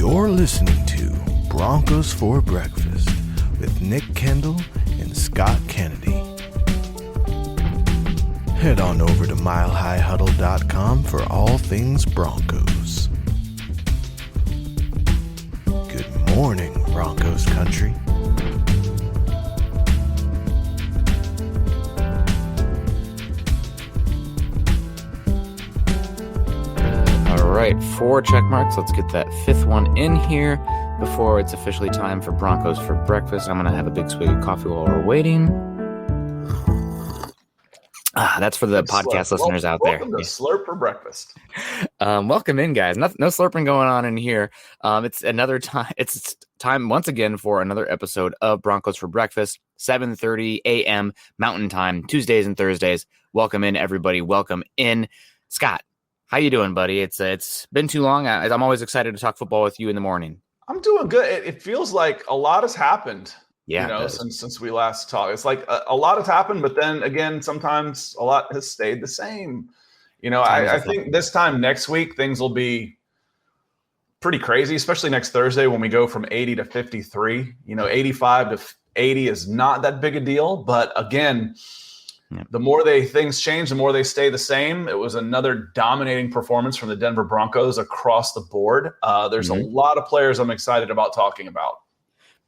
You're listening to Broncos for Breakfast with Nick Kendell and Scott Kennedy. Head on over to milehighhuddle.com for all things Broncos. Good morning, Broncos country. All right, 4 check marks. Let's get that 5th one in here before it's officially time for Broncos for breakfast. I'm going to have a big swig of coffee while we're waiting. That's for the podcast listeners out there. Welcome to Slurp for breakfast. Welcome in, guys. No slurping going on in here. It's another time. It's time once again for another episode of Broncos for Breakfast, 7:30 a.m. Mountain Time, Tuesdays and Thursdays. Welcome in, everybody. Welcome in, Scott. How you doing, buddy? It's been too long. I'm always excited to talk football with you in the morning. I'm doing good. It feels like a lot has happened. Yeah, since we last talked. It's like a lot has happened, but then again, sometimes a lot has stayed the same. I think this time next week, things will be pretty crazy, especially next Thursday when we go from 80 to 53. 85 to 80 is not that big a deal. But again, the more things change, the more they stay the same. It was another dominating performance from the Denver Broncos across the board. There's a lot of players I'm excited about talking about.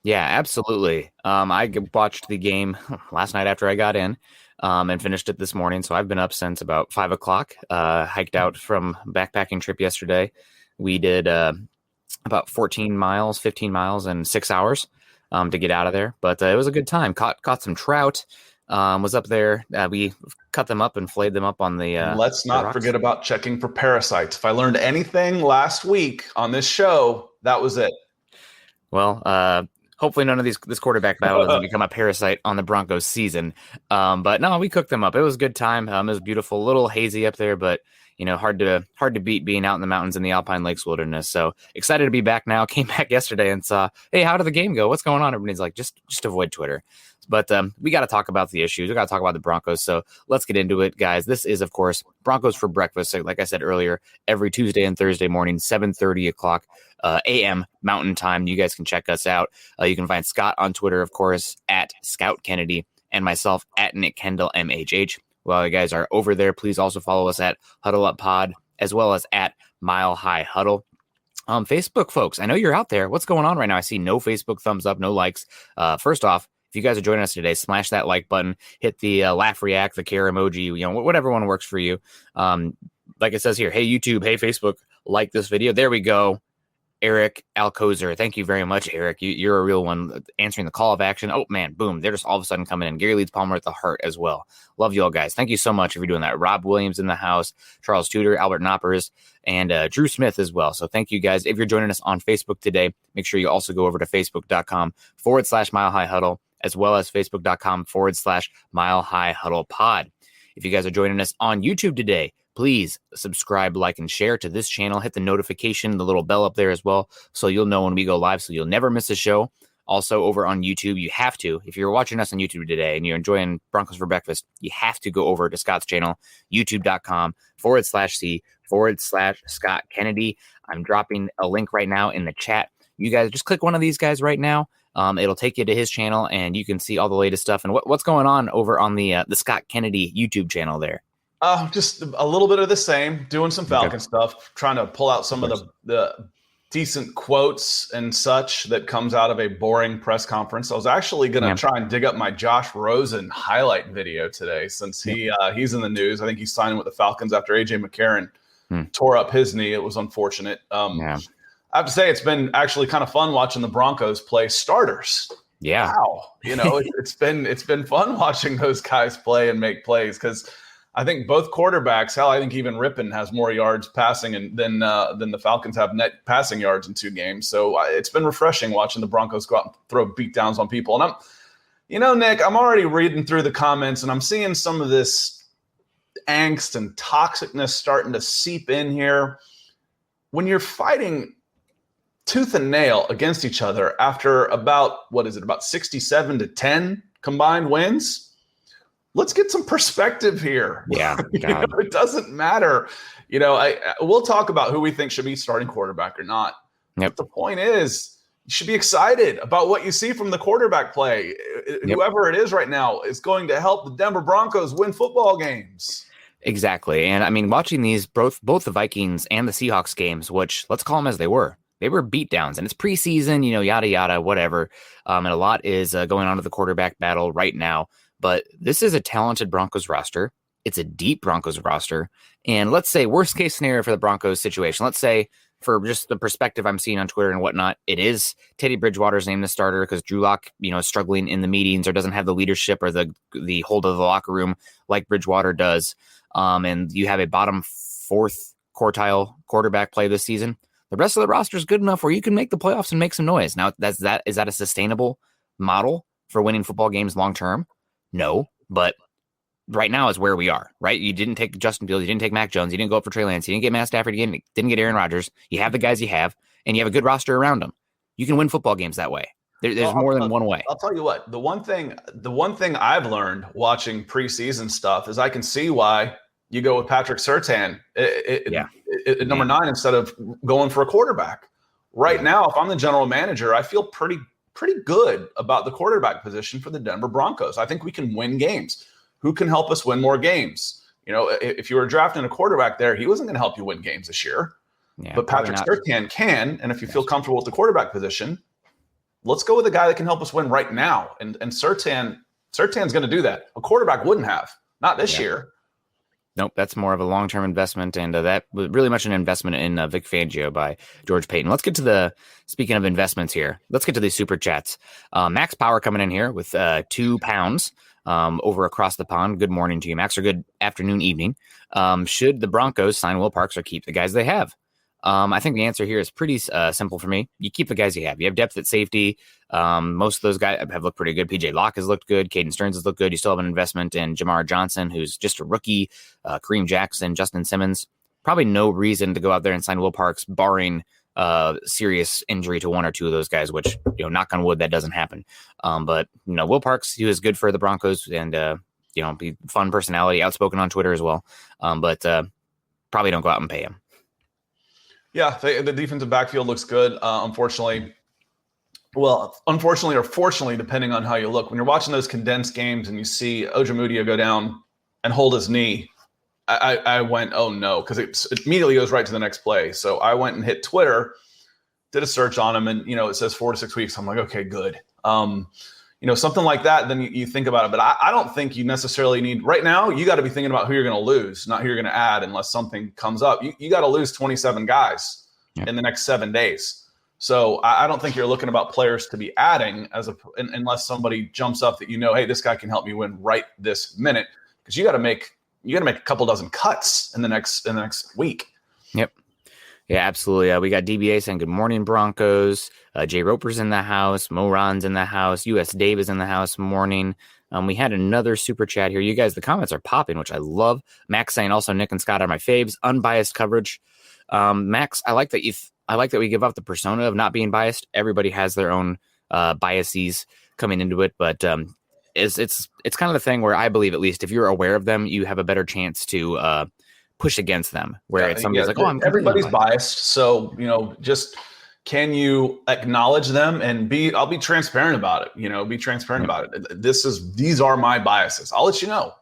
Yeah, absolutely. I watched the game last night after I got in and finished it this morning. So I've been up since about 5 o'clock, hiked out from backpacking trip yesterday. We did about 15 miles in 6 hours to get out of there. But it was a good time. Caught some trout, was up there. We cut them up and flayed them up on the Let's not forget about checking for parasites. If I learned anything last week on this show, that was it. Well, hopefully none of this quarterback battle doesn't become a parasite on the Broncos season. But no, we cooked them up. It was a good time. It was beautiful, a little hazy up there, but hard to beat being out in the mountains in the Alpine Lakes wilderness. So excited to be back now. Came back yesterday and saw, hey, how did the game go? What's going on? Everybody's like, just avoid Twitter. But we got to talk about the issues. We got to talk about the Broncos. So let's get into it, guys. This is, of course, Broncos for Breakfast. So like I said earlier, every Tuesday and Thursday morning, 7:30 o'clock a.m. Mountain Time. You guys can check us out. You can find Scott on Twitter, of course, at Scout Kennedy, and myself at Nick Kendell MHH. While you guys are over there, please also follow us at Huddle Up Pod, as well as at Mile High Huddle. Facebook, folks, I know you're out there. What's going on right now? I see no Facebook thumbs up, no likes. First off, if you guys are joining us today, smash that like button, hit the laugh, react, the care emoji, whatever one works for you. Like it says here, hey, YouTube, hey, Facebook, like this video. There we go. Eric Alcozer. Thank you very much, Eric. You're a real one, answering the call of action. Oh, man, boom. They're just all of a sudden coming in. Gary Leeds Palmer at the heart as well. Love you all, guys. Thank you so much if you're doing that. Rob Williams in the house, Charles Tudor, Albert Knoppers, and Drew Smith as well. So thank you, guys. If you're joining us on Facebook today, make sure you also go over to facebook.com/Mile High Huddle, as well as facebook.com/Mile High Huddle Pod. If you guys are joining us on YouTube today, please subscribe, like, and share to this channel. Hit the notification, the little bell up there as well, so you'll know when we go live, so you'll never miss a show. Also, over on YouTube, you have to, if you're watching us on YouTube today and you're enjoying Broncos for Breakfast, you have to go over to Scott's channel, youtube.com/C/Scott Kennedy. I'm dropping a link right now in the chat. You guys just click one of these guys right now. It'll take you to his channel, and you can see all the latest stuff. And what's going on over on the Scott Kennedy YouTube channel there? Just a little bit of the same, doing some Falcon stuff, trying to pull out some of the decent quotes and such that comes out of a boring press conference. I was actually going to try and dig up my Josh Rosen highlight video today, since he's in the news. I think he's signing with the Falcons after A.J. McCarron tore up his knee. It was unfortunate. I have to say, it's been actually kind of fun watching the Broncos play starters. Yeah. Wow. It's been fun watching those guys play and make plays, because I think both quarterbacks, I think even Rippon has more yards passing than the Falcons have net passing yards in 2 games. So it's been refreshing watching the Broncos go out and throw beatdowns on people. And Nick, I'm already reading through the comments, and I'm seeing some of this angst and toxicness starting to seep in here. When you're fighting tooth and nail against each other after about 67-10 combined wins, let's get some perspective here. Yeah. It doesn't matter. We'll talk about who we think should be starting quarterback or not. But the point is, you should be excited about what you see from the quarterback play. Whoever it is right now is going to help the Denver Broncos win football games. Exactly. And I mean, watching these, both the Vikings and the Seahawks games, which let's call them as they were beatdowns, and it's preseason, yada, yada, whatever. And a lot is going on to the quarterback battle right now. But this is a talented Broncos roster. It's a deep Broncos roster. And let's say worst case scenario for the Broncos situation, let's say for just the perspective I'm seeing on Twitter and whatnot, it is Teddy Bridgewater's named the starter because Drew Lock, is struggling in the meetings or doesn't have the leadership or the hold of the locker room like Bridgewater does. And you have a bottom fourth quartile quarterback play this season. The rest of the roster is good enough where you can make the playoffs and make some noise. Now, is that a sustainable model for winning football games long term? No, but right now is where we are, right? You didn't take Justin Fields, you didn't take Mac Jones, you didn't go up for Trey Lance, you didn't get Matt Stafford, you didn't get Aaron Rodgers. You have the guys you have, and you have a good roster around them. You can win football games that way. There's more than one way. I'll tell you what. The one thing I've learned watching preseason stuff is I can see why you go with Patrick Surtain at number 9 instead of going for a quarterback. Right now, if I'm the general manager, I feel pretty good about the quarterback position for the Denver Broncos. I think we can win games. Who can help us win more games? If you were drafting a quarterback there, he wasn't going to help you win games this year. Yeah, but Patrick Surtain can, and if you feel comfortable with the quarterback position, let's go with a guy that can help us win right now. And Surtain's going to do that. A quarterback wouldn't have, not this year. Nope, that's more of a long-term investment, and that was really much an investment in Vic Fangio by George Payton. Let's get to speaking of investments here, let's get to these super chats. Max Power coming in here with £2 over across the pond. Good morning to you, Max, or good afternoon, evening. Should the Broncos sign Will Parks or keep the guys they have? I think the answer here is pretty simple for me. You keep the guys you have. You have depth at safety. Most of those guys have looked pretty good. PJ Locke has looked good. Caden Stearns has looked good. You still have an investment in Jamar Johnson, who's just a rookie. Kareem Jackson, Justin Simmons. Probably no reason to go out there and sign Will Parks, barring serious injury to one or two of those guys, which, knock on wood, that doesn't happen. But, Will Parks, he was good for the Broncos and, be fun personality, outspoken on Twitter as well. But probably don't go out and pay him. Yeah, the defensive backfield looks good. Unfortunately or fortunately, depending on how you look, when you're watching those condensed games and you see Ojemudia go down and hold his knee, I went, oh no, because it immediately goes right to the next play. So I went and hit Twitter, did a search on him, and it says 4 to 6 weeks. I'm like, okay, good. Something like that, then you think about it. But I don't think you necessarily need – right now, you got to be thinking about who you're going to lose, not who you're going to add unless something comes up. You got to lose 27 guys in the next 7 days. So I don't think you're looking about players to be adding unless somebody jumps up that hey, this guy can help me win right this minute, because you got to make a couple dozen cuts in the next week. Yep. Yeah, absolutely. We got DBA saying good morning, Broncos. Jay Roper's in the house. Mo Ron's in the house. US Dave is in the house. Morning. We had another super chat here. You guys, the comments are popping, which I love. Max saying also Nick and Scott are my faves. Unbiased coverage. Max, I like that we give up the persona of not being biased. Everybody has their own biases coming into it, but it's kind of the thing where I believe, at least if you're aware of them, you have a better chance to push against them, where it's somebody's like, oh, everybody's biased. So, just can you acknowledge them and I'll be transparent about it, be transparent about it. These are my biases. I'll let you know,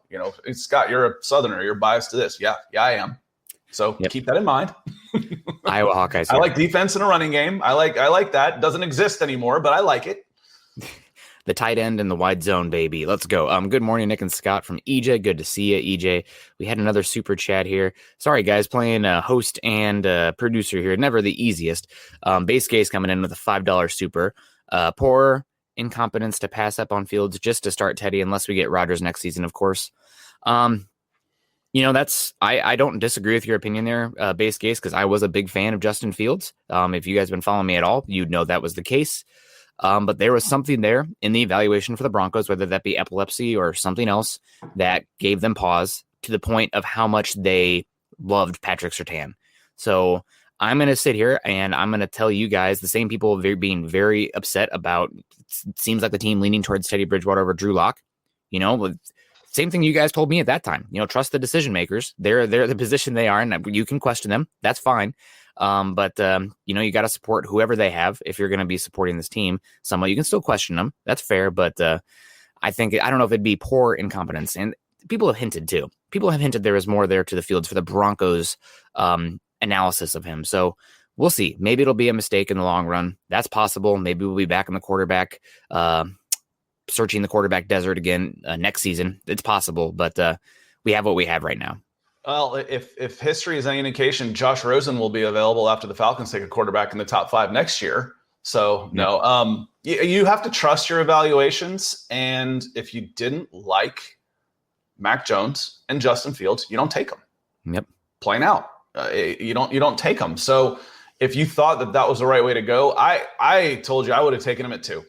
Scott, you're a Southerner, you're biased to this. Yeah, I am. So keep that in mind. Iowa Hawkeyes. I like defense and a running game. I like that. Doesn't exist anymore, but I like it. The tight end and the wide zone, baby. Let's go. Good morning, Nick and Scott from EJ. Good to see you, EJ. We had another super chat here. Sorry, guys, playing host and producer here. Never the easiest. Base case coming in with a $5 super. Poor incompetence to pass up on Fields just to start Teddy, unless we get Rodgers next season, of course. That's I don't disagree with your opinion there, base case, because I was a big fan of Justin Fields. If you guys have been following me at all, you'd know that was the case. But there was something there in the evaluation for the Broncos, whether that be epilepsy or something else, that gave them pause to the point of how much they loved Patrick Surtain. So I'm going to sit here and I'm going to tell you guys, the same people being very upset about, it seems like the team leaning towards Teddy Bridgewater over Drew Lock, same thing you guys told me at that time, trust the decision makers. They're the position they are, and you can question them. That's fine. But you got to support whoever they have if you're going to be supporting this team. Somewhat, you can still question them. That's fair, but I don't know if it'd be poor incompetence. And people have hinted too. People have hinted there is more there to the fields for the Broncos analysis of him. So we'll see. Maybe it'll be a mistake in the long run. That's possible. Maybe we'll be back in the quarterback, searching the quarterback desert again next season. It's possible, but we have what we have right now. Well, if history is any indication, Josh Rosen will be available after the Falcons take a quarterback in the top 5 next year. So no, you have to trust your evaluations. And if you didn't like Mac Jones and Justin Fields, you don't take them. Yep. Plain out. You don't take them. So if you thought that was the right way to go, I told you I would have taken him at 2.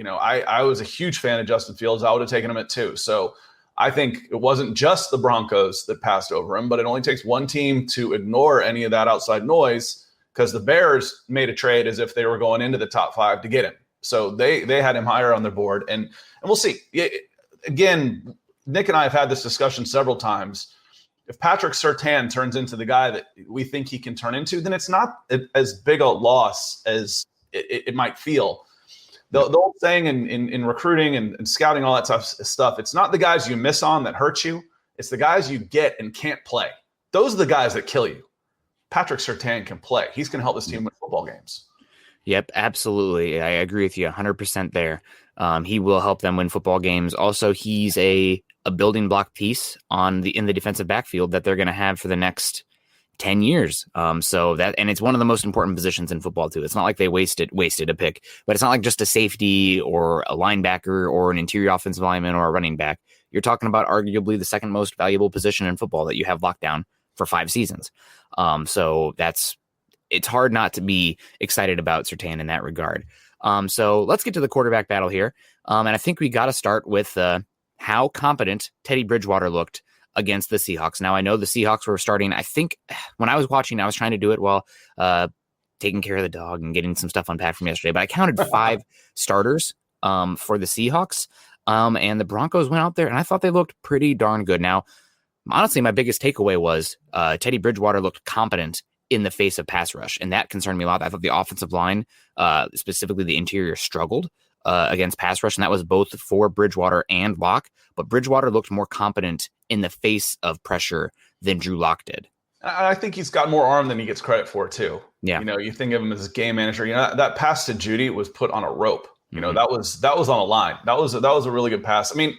I was a huge fan of Justin Fields. I would have taken him at 2. So I think it wasn't just the Broncos that passed over him, but it only takes one team to ignore any of that outside noise, because the Bears made a trade as if they were going into the top 5 to get him. So they had him higher on their board, and we'll see. Again, Nick and I have had this discussion several times. If Patrick Surtain turns into the guy that we think he can turn into, then it's not as big a loss as it might feel. The old saying in recruiting and scouting, all that stuff, it's not the guys you miss on that hurt you. It's the guys you get and can't play. Those are the guys that kill you. Patrick Surtain can play. He's going to help this team win football games. Yep, absolutely. I agree with you 100% there. He will help them win football games. Also, he's a building block piece in the defensive backfield that they're going to have for the next 10 years. And it's one of the most important positions in football too. It's not like they wasted a pick, but it's not like just a safety or a linebacker or an interior offensive lineman or a running back. You're talking about arguably the second most valuable position in football that you have locked down for 5 seasons. So it's hard not to be excited about Surtain in that regard. So let's get to the quarterback battle here. And I think we got to start with how competent Teddy Bridgewater looked against the Seahawks. Now, I know the Seahawks were starting, I think when I was watching, I was trying to do it while taking care of the dog and getting some stuff unpacked from yesterday, but I counted 5 starters for the Seahawks. And the Broncos went out there and I thought they looked pretty darn good. Now, honestly, my biggest takeaway was Teddy Bridgewater looked competent in the face of pass rush, and that concerned me a lot. I thought the offensive line, specifically the interior, struggled against pass rush, and that was both for Bridgewater and Locke, but Bridgewater looked more competent in the face of pressure than Drew Lock did. I think he's got more arm than he gets credit for too. Yeah. You think of him as a game manager. That pass to Judy was put on a rope. That was on a line. That was a really good pass. I mean,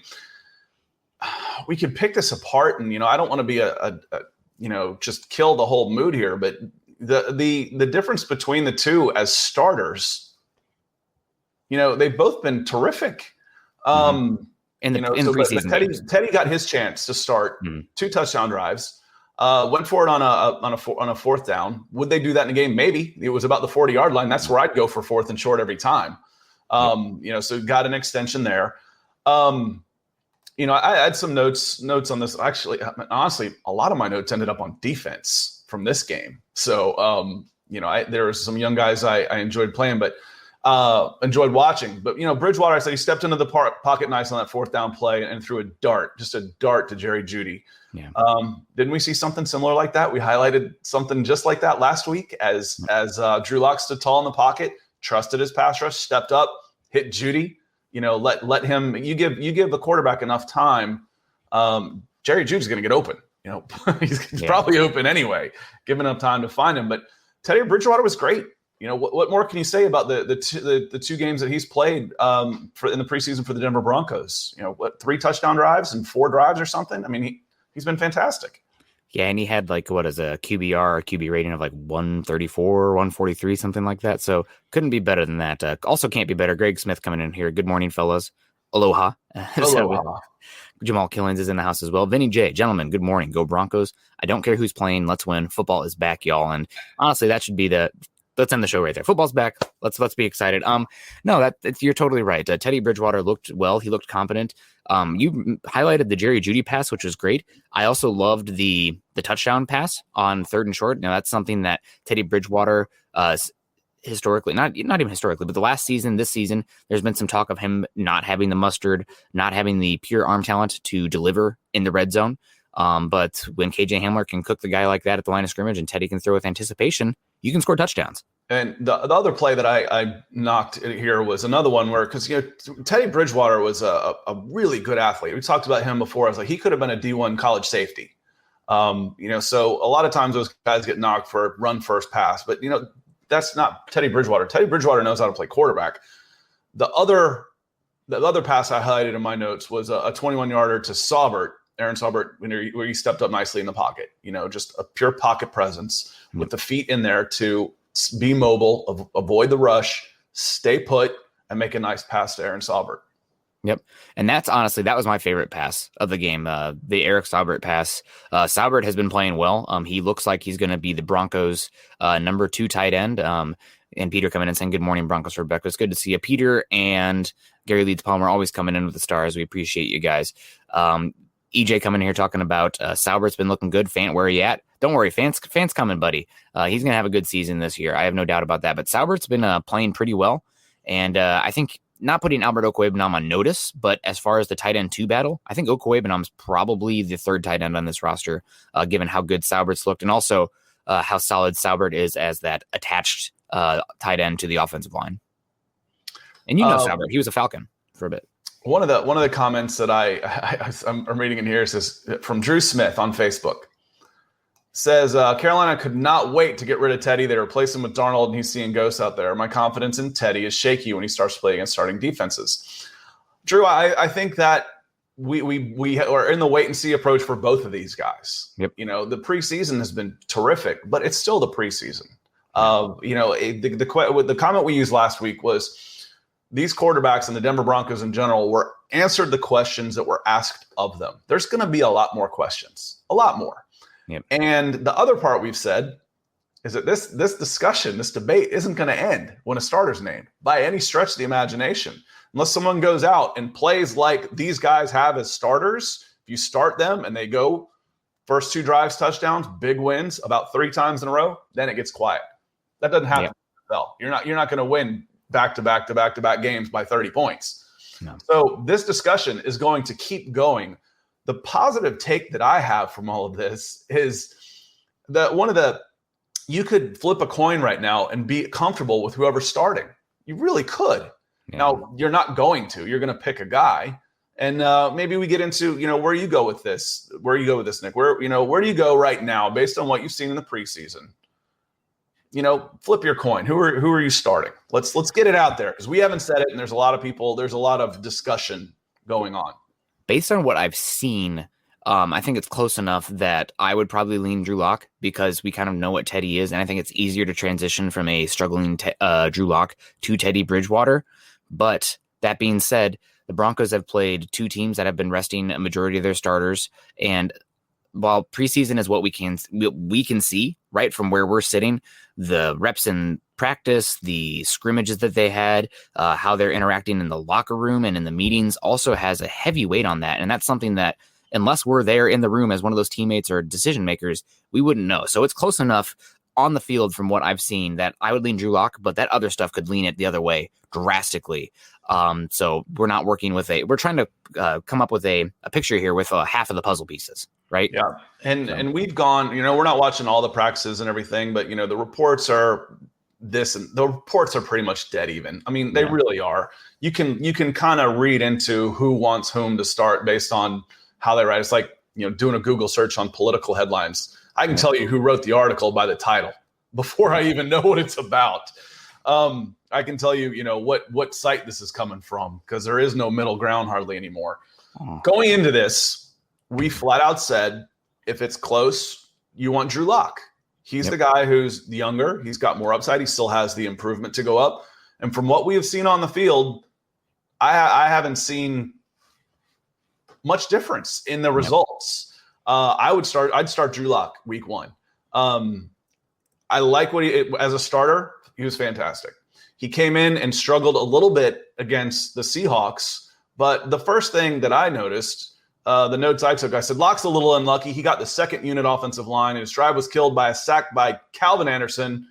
we could pick this apart, and I don't want to be just kill the whole mood here, but the difference between the two as starters, they've both been terrific. In the preseason, Teddy got his chance to start 2 touchdown drives. Went for it on a 4th down. Would they do that in a game? Maybe. It was about the 40-yard line. That's where I'd go for 4th and short every time. So got an extension there. I had some notes on this. Actually, honestly, a lot of my notes ended up on defense from this game. So, there were some young guys I enjoyed playing, but enjoyed watching. But, Bridgewater, I said he stepped into the pocket nice on that 4th down play and threw just a dart to Jerry Jeudy. Yeah. Didn't we see something similar like that? We highlighted something just like that last week as Drew Lock stood tall in the pocket, trusted his pass rush, stepped up, hit Jeudy. Let him. You give the quarterback enough time. Jerry Judy's going to get open. He's probably open anyway. Give enough time to find him. But Teddy Bridgewater was great. What more can you say about the 2 games that he's played in the preseason for the Denver Broncos? 3 touchdown drives and 4 drives or something. I mean, he's been fantastic. Yeah, and he had a QB rating of 134, 143, something like that. So couldn't be better than that. Also can't be better. Greg Smith coming in here. Good morning, fellas. Aloha. Aloha. Jamal Killings is in the house as well. Vinny J, gentlemen, good morning. Go Broncos. I don't care who's playing. Let's win. Football is back, y'all. And honestly, that should be let's end the show right there. Football's back. Let's be excited. You're totally right. Teddy Bridgewater looked well. He looked competent. You highlighted the Jerry Jeudy pass, which was great. I also loved the touchdown pass on 3rd and short. Now that's something that Teddy Bridgewater, historically, not even historically, but the last season, this season, there's been some talk of him not having the mustard, not having the pure arm talent to deliver in the red zone. But when KJ Hamler can cook the guy like that at the line of scrimmage and Teddy can throw with anticipation, you can score touchdowns. And the other play that I knocked here was another one where, because Teddy Bridgewater was a really good athlete. We talked about him before. I was like, he could have been a D1 college safety. So a lot of times those guys get knocked for run first pass, but that's not Teddy Bridgewater. Teddy Bridgewater knows how to play quarterback. The other pass I highlighted in my notes was a 21-yarder to Saubert, Aaron Saubert, where he stepped up nicely in the pocket. Just a pure pocket presence with the feet in there to be mobile, avoid the rush, stay put, and make a nice pass to Aaron Saubert. Yep. And that was my favorite pass of the game, the Eric Saubert pass. Saubert has been playing well. He looks like he's going to be the Broncos' number 2 tight end. And Peter coming in saying, good morning, Broncos for breakfast. Good to see you, Peter. And Gary Leeds Palmer always coming in with the stars. We appreciate you guys. EJ coming in here talking about Saubert's been looking good. Where are you at? Don't worry, fans coming, buddy. He's going to have a good season this year. I have no doubt about that. But Saubert's been playing pretty well. And I think not putting Albert Okwuegbunam on notice, but as far as the tight end 2 battle, I think Okwuegbunam's probably the 3rd tight end on this roster, given how good Saubert's looked and also how solid Saubert is as that attached tight end to the offensive line. And Saubert, he was a Falcon for a bit. One of the comments that I'm reading in here says from Drew Smith on Facebook. Says Carolina could not wait to get rid of Teddy. They replace him with Darnold, and he's seeing ghosts out there. My confidence in Teddy is shaky when he starts playing against starting defenses. Drew, I think that we are in the wait and see approach for both of these guys. Yep. The preseason has been terrific, but it's still the preseason. The comment we used last week was these quarterbacks and the Denver Broncos in general were answered the questions that were asked of them. There's going to be a lot more questions, a lot more. Yep. And the other part we've said is that this discussion, this debate isn't going to end when a starter's named by any stretch of the imagination. Unless someone goes out and plays like these guys have as starters, if you start them and they go first 2 drives, touchdowns, big wins about 3 times in a row, then it gets quiet. That doesn't happen. Yeah. You're not going to win back-to-back games by 30 points. No. So this discussion is going to keep going. The positive take that I have from all of this is that you could flip a coin right now and be comfortable with whoever's starting. You really could. Yeah. Now, you're not going to. You're going to pick a guy. And maybe we get into, where you go with this. Where you go with this, Nick? Where do you go right now based on what you've seen in the preseason? Flip your coin. Who are you starting? Let's get it out there because we haven't said it, and there's a lot of discussion going on. Based on what I've seen, I think it's close enough that I would probably lean Drew Lock because we kind of know what Teddy is, and I think it's easier to transition from a struggling Drew Lock to Teddy Bridgewater. But that being said, the Broncos have played 2 teams that have been resting a majority of their starters, and while preseason is what we can see right from where we're sitting, the reps in practice, the scrimmages that they had, how they're interacting in the locker room and in the meetings also has a heavy weight on that. And that's something that unless we're there in the room as one of those teammates or decision makers, we wouldn't know. So it's close enough on the field from what I've seen that I would lean Drew Lock, but that other stuff could lean it the other way drastically. So we're not working with we're trying to come up with a picture here with half of the puzzle pieces. Right. Yeah. And we've gone, we're not watching all the practices and everything, but the reports are this and the reports are pretty much dead even. I mean, they really are. You can kind of read into who wants whom to start based on how they write. It's like, doing a Google search on political headlines. I can tell you who wrote the article by the title before I even know what it's about. I can tell you, what site this is coming from because there is no middle ground hardly anymore. Going into this, we flat out said, if it's close, you want Drew Lock. He's the guy who's younger. He's got more upside. He still has the improvement to go up. And from what we have seen on the field, I haven't seen much difference in the results. I'd start Drew Lock week 1. I like what as a starter, he was fantastic. He came in and struggled a little bit against the Seahawks. But the first thing that I noticed, the notes I took, I said, Lock's a little unlucky. He got the 2nd unit offensive line, and his drive was killed by a sack by Calvin Anderson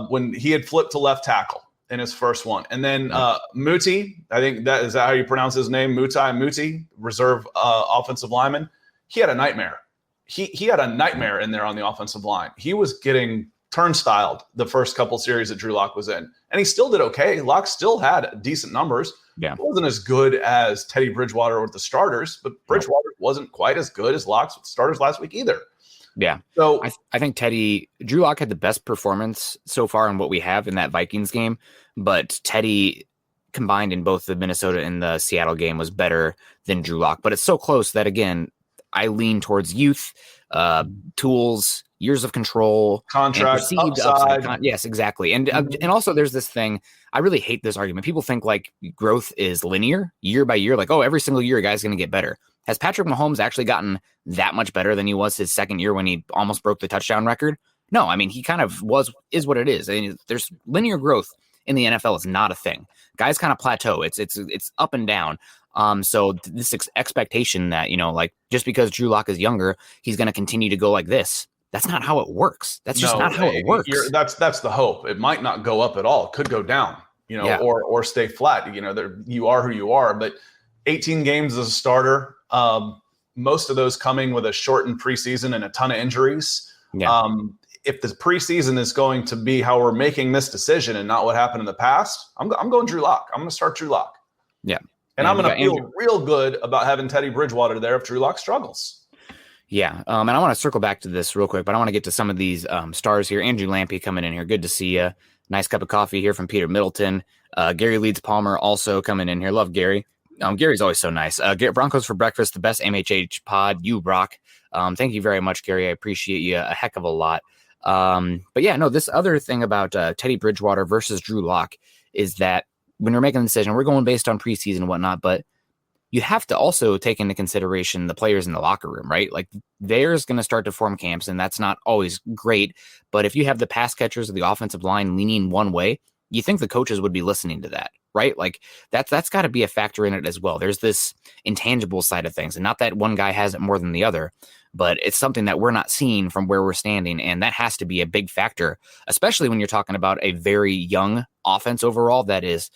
when he had flipped to left tackle in his first one. And then Muti, I think is that how you pronounce his name? Muti, reserve offensive lineman. He had a nightmare. He had a nightmare in there on the offensive line. He was getting turnstiled the first couple series that Drew Lock was in. And he still did okay. Lock still had decent numbers. Yeah. It wasn't as good as Teddy Bridgewater with the starters, but Bridgewater wasn't quite as good as Lock's with the starters last week either. Yeah. So I think Drew Lock had the best performance so far in what we have in that Vikings game, but Teddy combined in both the Minnesota and the Seattle game was better than Drew Lock. But it's so close that, again, I lean towards youth, tools, years of control, contract, upside. Yes, exactly. And also there's this thing. I really hate this argument. People think like growth is linear year by year. Like, oh, every single year a guy's going to get better. Has Patrick Mahomes actually gotten that much better than he was his second year when he almost broke the touchdown record? No, I mean, he kind of is what it is. I mean, there's linear growth in the NFL. It's not a thing. Guys kind of plateau. It's up and down. So this expectation that, like just because Drew Lock is younger, he's going to continue to go like this. That's not how it works. That's just not how it works. That's the hope. It might not go up at all. It could go down, or stay flat. You are who you are, but 18 games as a starter, most of those coming with a shortened preseason and a ton of injuries. Yeah. If the preseason is going to be how we're making this decision and not what happened in the past, I'm going Drew Lock. I'm going to start Drew Lock. Yeah. And I'm going to feel real good about having Teddy Bridgewater there if Drew Lock struggles. Yeah. And I want to circle back to this real quick, but I want to get to some of these stars here. Andrew Lampy coming in here. Good to see you. Nice cup of coffee here from Peter Middleton. Gary Leeds Palmer also coming in here. Love Gary. Gary's always so nice. Broncos for breakfast, the best MHH pod. You rock. Thank you very much, Gary. I appreciate you a heck of a lot. But yeah, no, this other thing about Teddy Bridgewater versus Drew Lock is that when we're making a decision, we're going based on preseason and whatnot, but you have to also take into consideration the players in the locker room, right? Like there's going to start to form camps, and that's not always great. But if you have the pass catchers of the offensive line leaning one way, you think the coaches would be listening to that, right? Like that's got to be a factor in it as well. There's this intangible side of things, and not that one guy has it more than the other, but it's something that we're not seeing from where we're standing. And that has to be a big factor, especially when you're talking about a very young offense overall that is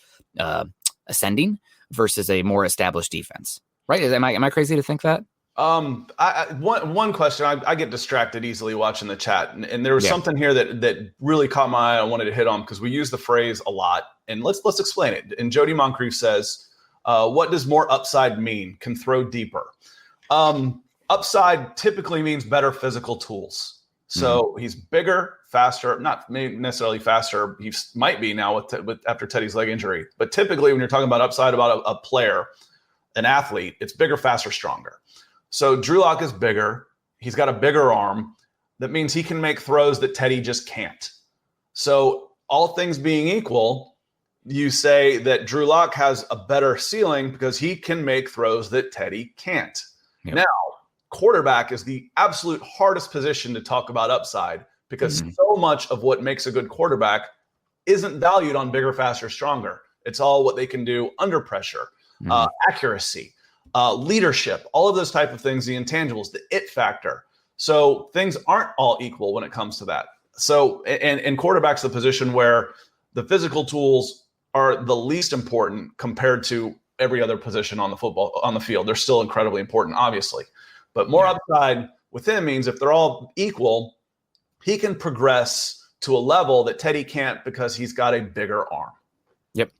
ascending versus a more established defense, right? Am I crazy to think that? One question, I get distracted easily watching the chat, and there was something here that really caught my eye. I wanted to hit on because we use the phrase a lot, and let's explain it. And Jody Moncrief says, "What does more upside mean? Can throw deeper." Upside typically means better physical tools. So he's bigger, faster, not maybe necessarily faster. He might be now with after Teddy's leg injury, but typically when you're talking about upside about a player, an athlete, it's bigger, faster, stronger. So Drew Lock is bigger. He's got a bigger arm. That means he can make throws that Teddy just can't. So all things being equal, you say that Drew Lock has a better ceiling because he can make throws that Teddy can't. Yep. Now, quarterback is the absolute hardest position to talk about upside because so much of what makes a good quarterback isn't valued on bigger, faster, stronger. It's all what they can do under pressure, accuracy, leadership, all of those type of things, the intangibles, the it factor. So things aren't all equal when it comes to that. So, and quarterback's the position where the physical tools are the least important compared to every other position on the field. They're still incredibly important, obviously. But more upside with him means if they're all equal, he can progress to a level that Teddy can't because he's got a bigger arm. Yep.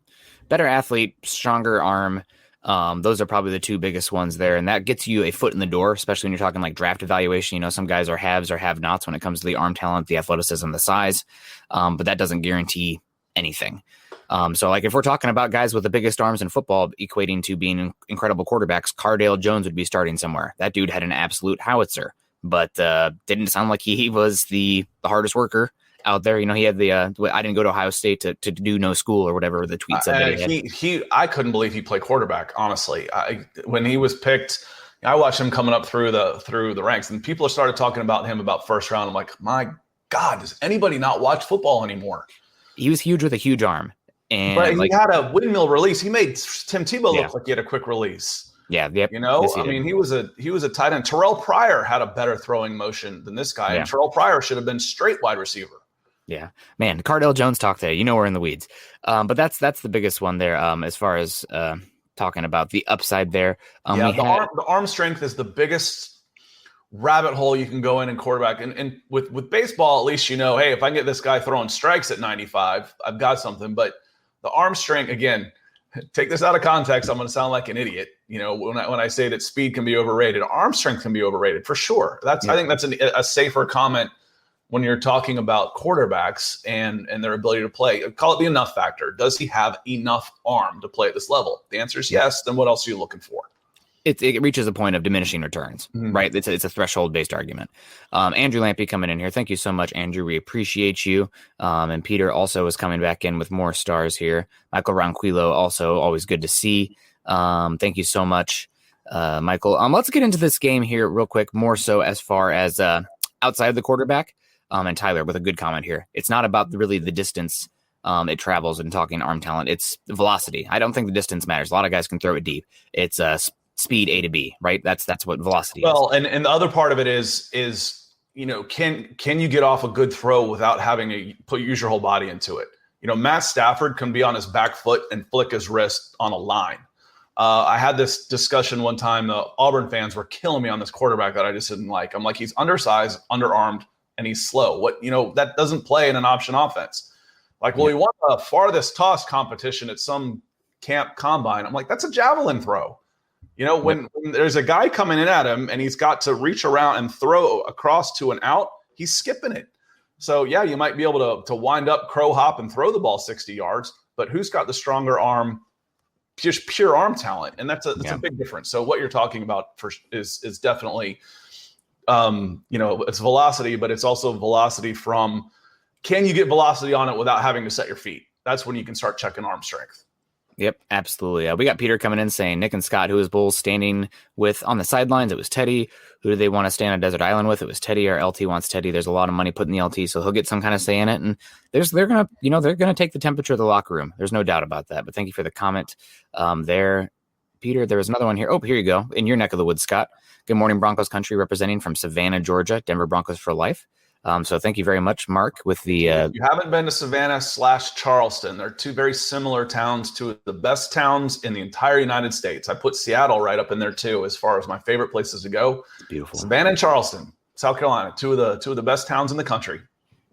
Better athlete, stronger arm. Those are probably the two biggest ones there. And that gets you a foot in the door, especially when you're talking like draft evaluation. Some guys are haves or have-nots when it comes to the arm talent, the athleticism, the size. But that doesn't guarantee anything. So like if we're talking about guys with the biggest arms in football equating to being incredible quarterbacks, Cardale Jones would be starting somewhere. That dude had an absolute howitzer, but didn't sound like he was the hardest worker out there. He had the I didn't go to Ohio State to do no school or whatever the tweet said. I couldn't believe he played quarterback. Honestly, when he was picked, I watched him coming up through the ranks, and people started talking about him about first round. I'm like, my God, does anybody not watch football anymore? He was huge with a huge arm. And he had a windmill release. He made Tim Tebow look like he had a quick release. Yeah, yep. Yes, he was a tight end. Terrell Pryor had a better throwing motion than this guy, and Terrell Pryor should have been straight wide receiver. Yeah, man, Cardale Jones talk today. We're in the weeds, but that's the biggest one there. As far as talking about the upside there, the arm strength is the biggest rabbit hole you can go in quarterback. And with baseball, at least, hey, if I can get this guy throwing strikes at 95, I've got something. But the arm strength, again, take this out of context, I'm going to sound like an idiot. When I say that speed can be overrated, arm strength can be overrated for sure. I think that's a safer comment when you're talking about quarterbacks and their ability to play. Call it the enough factor. Does he have enough arm to play at this level? The answer is yes. Then what else are you looking for? It reaches a point of diminishing returns, right? It's a threshold-based argument. Andrew Lampy coming in here. Thank you so much, Andrew. We appreciate you. And Peter also is coming back in with more stars here. Michael Ronquillo, also always good to see. Thank you so much, Michael. Let's get into this game here real quick, more so as far as outside of the quarterback. And Tyler with a good comment here. It's not about really the distance it travels and talking arm talent. It's velocity. I don't think the distance matters. A lot of guys can throw it deep. It's speed A to B, right? That's what velocity is. Well, and the other part of it is can you get off a good throw without having to use your whole body into it? Matt Stafford can be on his back foot and flick his wrist on a line. I had this discussion one time. The Auburn fans were killing me on this quarterback that I just didn't like. I'm like, he's undersized, underarmed, and he's slow. That doesn't play in an option offense. Like, well, he won the farthest toss competition at some camp combine. I'm like, that's a javelin throw. When there's a guy coming in at him and he's got to reach around and throw across to an out, he's skipping it. So, yeah, you might be able to wind up, crow hop, and throw the ball 60 yards, but who's got the stronger arm, just pure arm talent? And that's a big difference. So what you're talking about is definitely, it's velocity, but it's also velocity from, can you get velocity on it without having to set your feet? That's when you can start checking arm strength. Yep, absolutely. We got Peter coming in saying, Nick and Scott, who is Bulls standing with on the sidelines? It was Teddy. Who do they want to stay on a desert island with? It was Teddy. Our LT wants Teddy. There's a lot of money put in the LT, so he'll get some kind of say in it. And they're gonna take the temperature of the locker room. There's no doubt about that. But thank you for the comment there, Peter. There was another one here. Oh, here you go. In your neck of the woods, Scott. Good morning, Broncos country, representing from Savannah, Georgia. Denver Broncos for life. So thank you very much, Mark, with the... You haven't been to Savannah/Charleston. They're two very similar towns, two of the best towns in the entire United States. I put Seattle right up in there, too, as far as my favorite places to go. It's beautiful. Savannah and Charleston, South Carolina, two of the best towns in the country.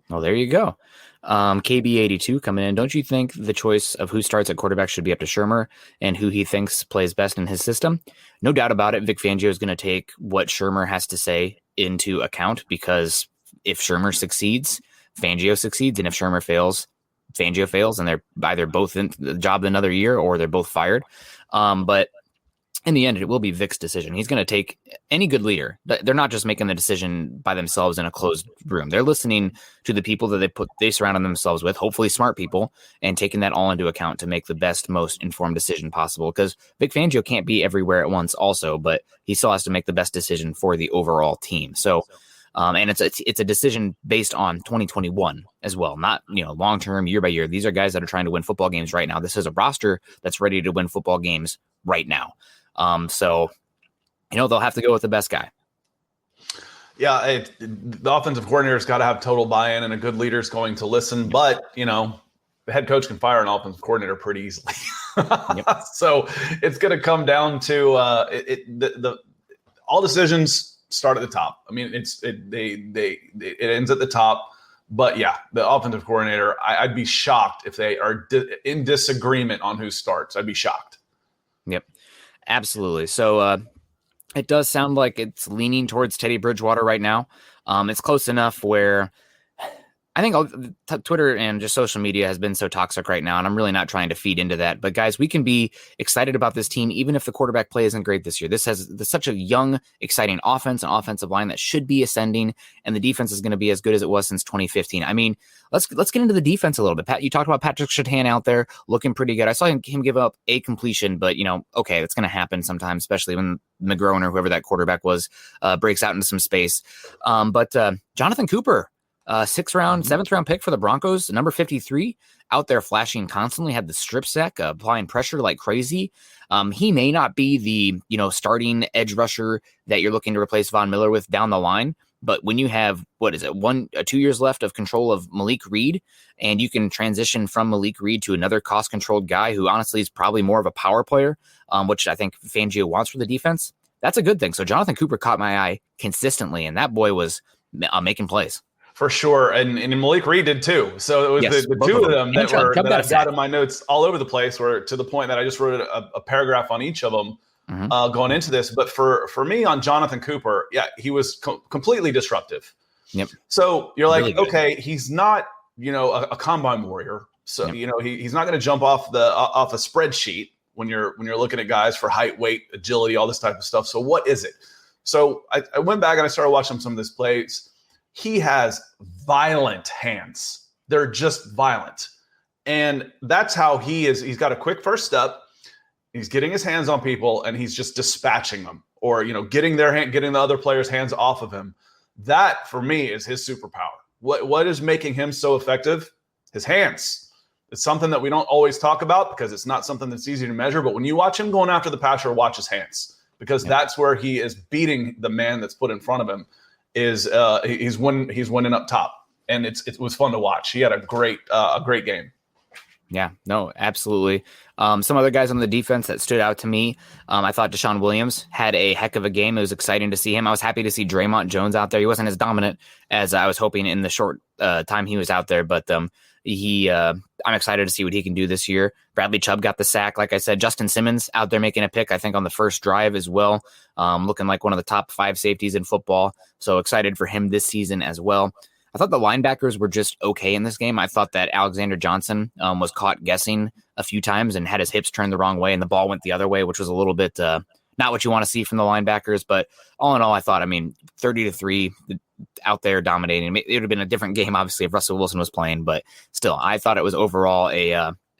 Well, there you go. KB82 coming in. Don't you think the choice of who starts at quarterback should be up to Shurmur and who he thinks plays best in his system? No doubt about it. Vic Fangio is going to take what Shurmur has to say into account, because if Shurmur succeeds, Fangio succeeds. And if Shurmur fails, Fangio fails. And they're either both in the job another year or they're both fired. But in the end, it will be Vic's decision. He's going to take any good leader. They're not just making the decision by themselves in a closed room. They're listening to the people that they surround themselves with, hopefully smart people, and taking that all into account to make the best, most informed decision possible. Because Vic Fangio can't be everywhere at once also, but he still has to make the best decision for the overall team. So, and it's a decision based on 2021 as well, not long term, year by year. These are guys that are trying to win football games right now. This is a roster that's ready to win football games right now. So they'll have to go with the best guy. Yeah, the offensive coordinator's got to have total buy-in, and a good leader's going to listen. But the head coach can fire an offensive coordinator pretty easily. Yep. So it's going to come down to all decisions start at the top. I mean, it ends at the top. But yeah, the offensive coordinator, I'd be shocked if they are in disagreement on who starts. I'd be shocked. Yep, absolutely. So it does sound like it's leaning towards Teddy Bridgewater right now. It's close enough where I think Twitter and just social media has been so toxic right now, and I'm really not trying to feed into that. But guys, we can be excited about this team even if the quarterback play isn't great this year. This has such a young, exciting offense and offensive line that should be ascending, and the defense is going to be as good as it was since 2015. I mean, let's get into the defense a little bit. Pat, you talked about Patrick Surtain out there looking pretty good. I saw him give up a completion, but okay, that's going to happen sometimes, especially when McGrone or whoever that quarterback was breaks out into some space. But Jonathan Cooper, 7th round pick for the Broncos, number 53, out there flashing constantly, had the strip sack, applying pressure like crazy. He may not be the, starting edge rusher that you're looking to replace Von Miller with down the line. But when you have, 2 years left of control of Malik Reed, and you can transition from Malik Reed to another cost-controlled guy who honestly is probably more of a power player, which I think Fangio wants for the defense, that's a good thing. So Jonathan Cooper caught my eye consistently, and that boy was making plays. For sure. And Malik Reed did too. So it was the two of them that I've got in my notes all over the place, where to the point that I just wrote a paragraph on each of them going into this. But for me on Jonathan Cooper, he was completely disruptive. Yep. So you're like, really okay, he's not, a combine warrior. So, he's not going to jump off a spreadsheet when you're looking at guys for height, weight, agility, all this type of stuff. So what is it? So I went back and I started watching some of his plays. He has violent hands. They're just violent. And that's how he is. He's got a quick first step. He's getting his hands on people and he's just dispatching them, or, getting the other players' hands off of him. That for me is his superpower. What is making him so effective? His hands. It's something that we don't always talk about because it's not something that's easy to measure. But when you watch him going after the passer, watch his hands, because that's where he is beating the man that's put in front of him. He's winning up top, and it was fun to watch. He had a great game. Yeah, no, absolutely. Some other guys on the defense that stood out to me. I thought Deshaun Williams had a heck of a game. It was exciting to see him. I was happy to see Draymond Jones out there. He wasn't as dominant as I was hoping in the short time he was out there, but I'm excited to see what he can do this year. Bradley Chubb got the sack. Like I said, Justin Simmons out there making a pick, I think, on the first drive as well. Looking like one of the top 5 safeties in football. So excited for him this season as well. I thought the linebackers were just okay in this game. I thought that Alexander Johnson was caught guessing a few times and had his hips turned the wrong way, and the ball went the other way, which was a little bit not what you want to see from the linebackers. But all in all, I thought, 30-3 out there dominating. It would have been a different game, obviously, if Russell Wilson was playing, but still, I thought it was overall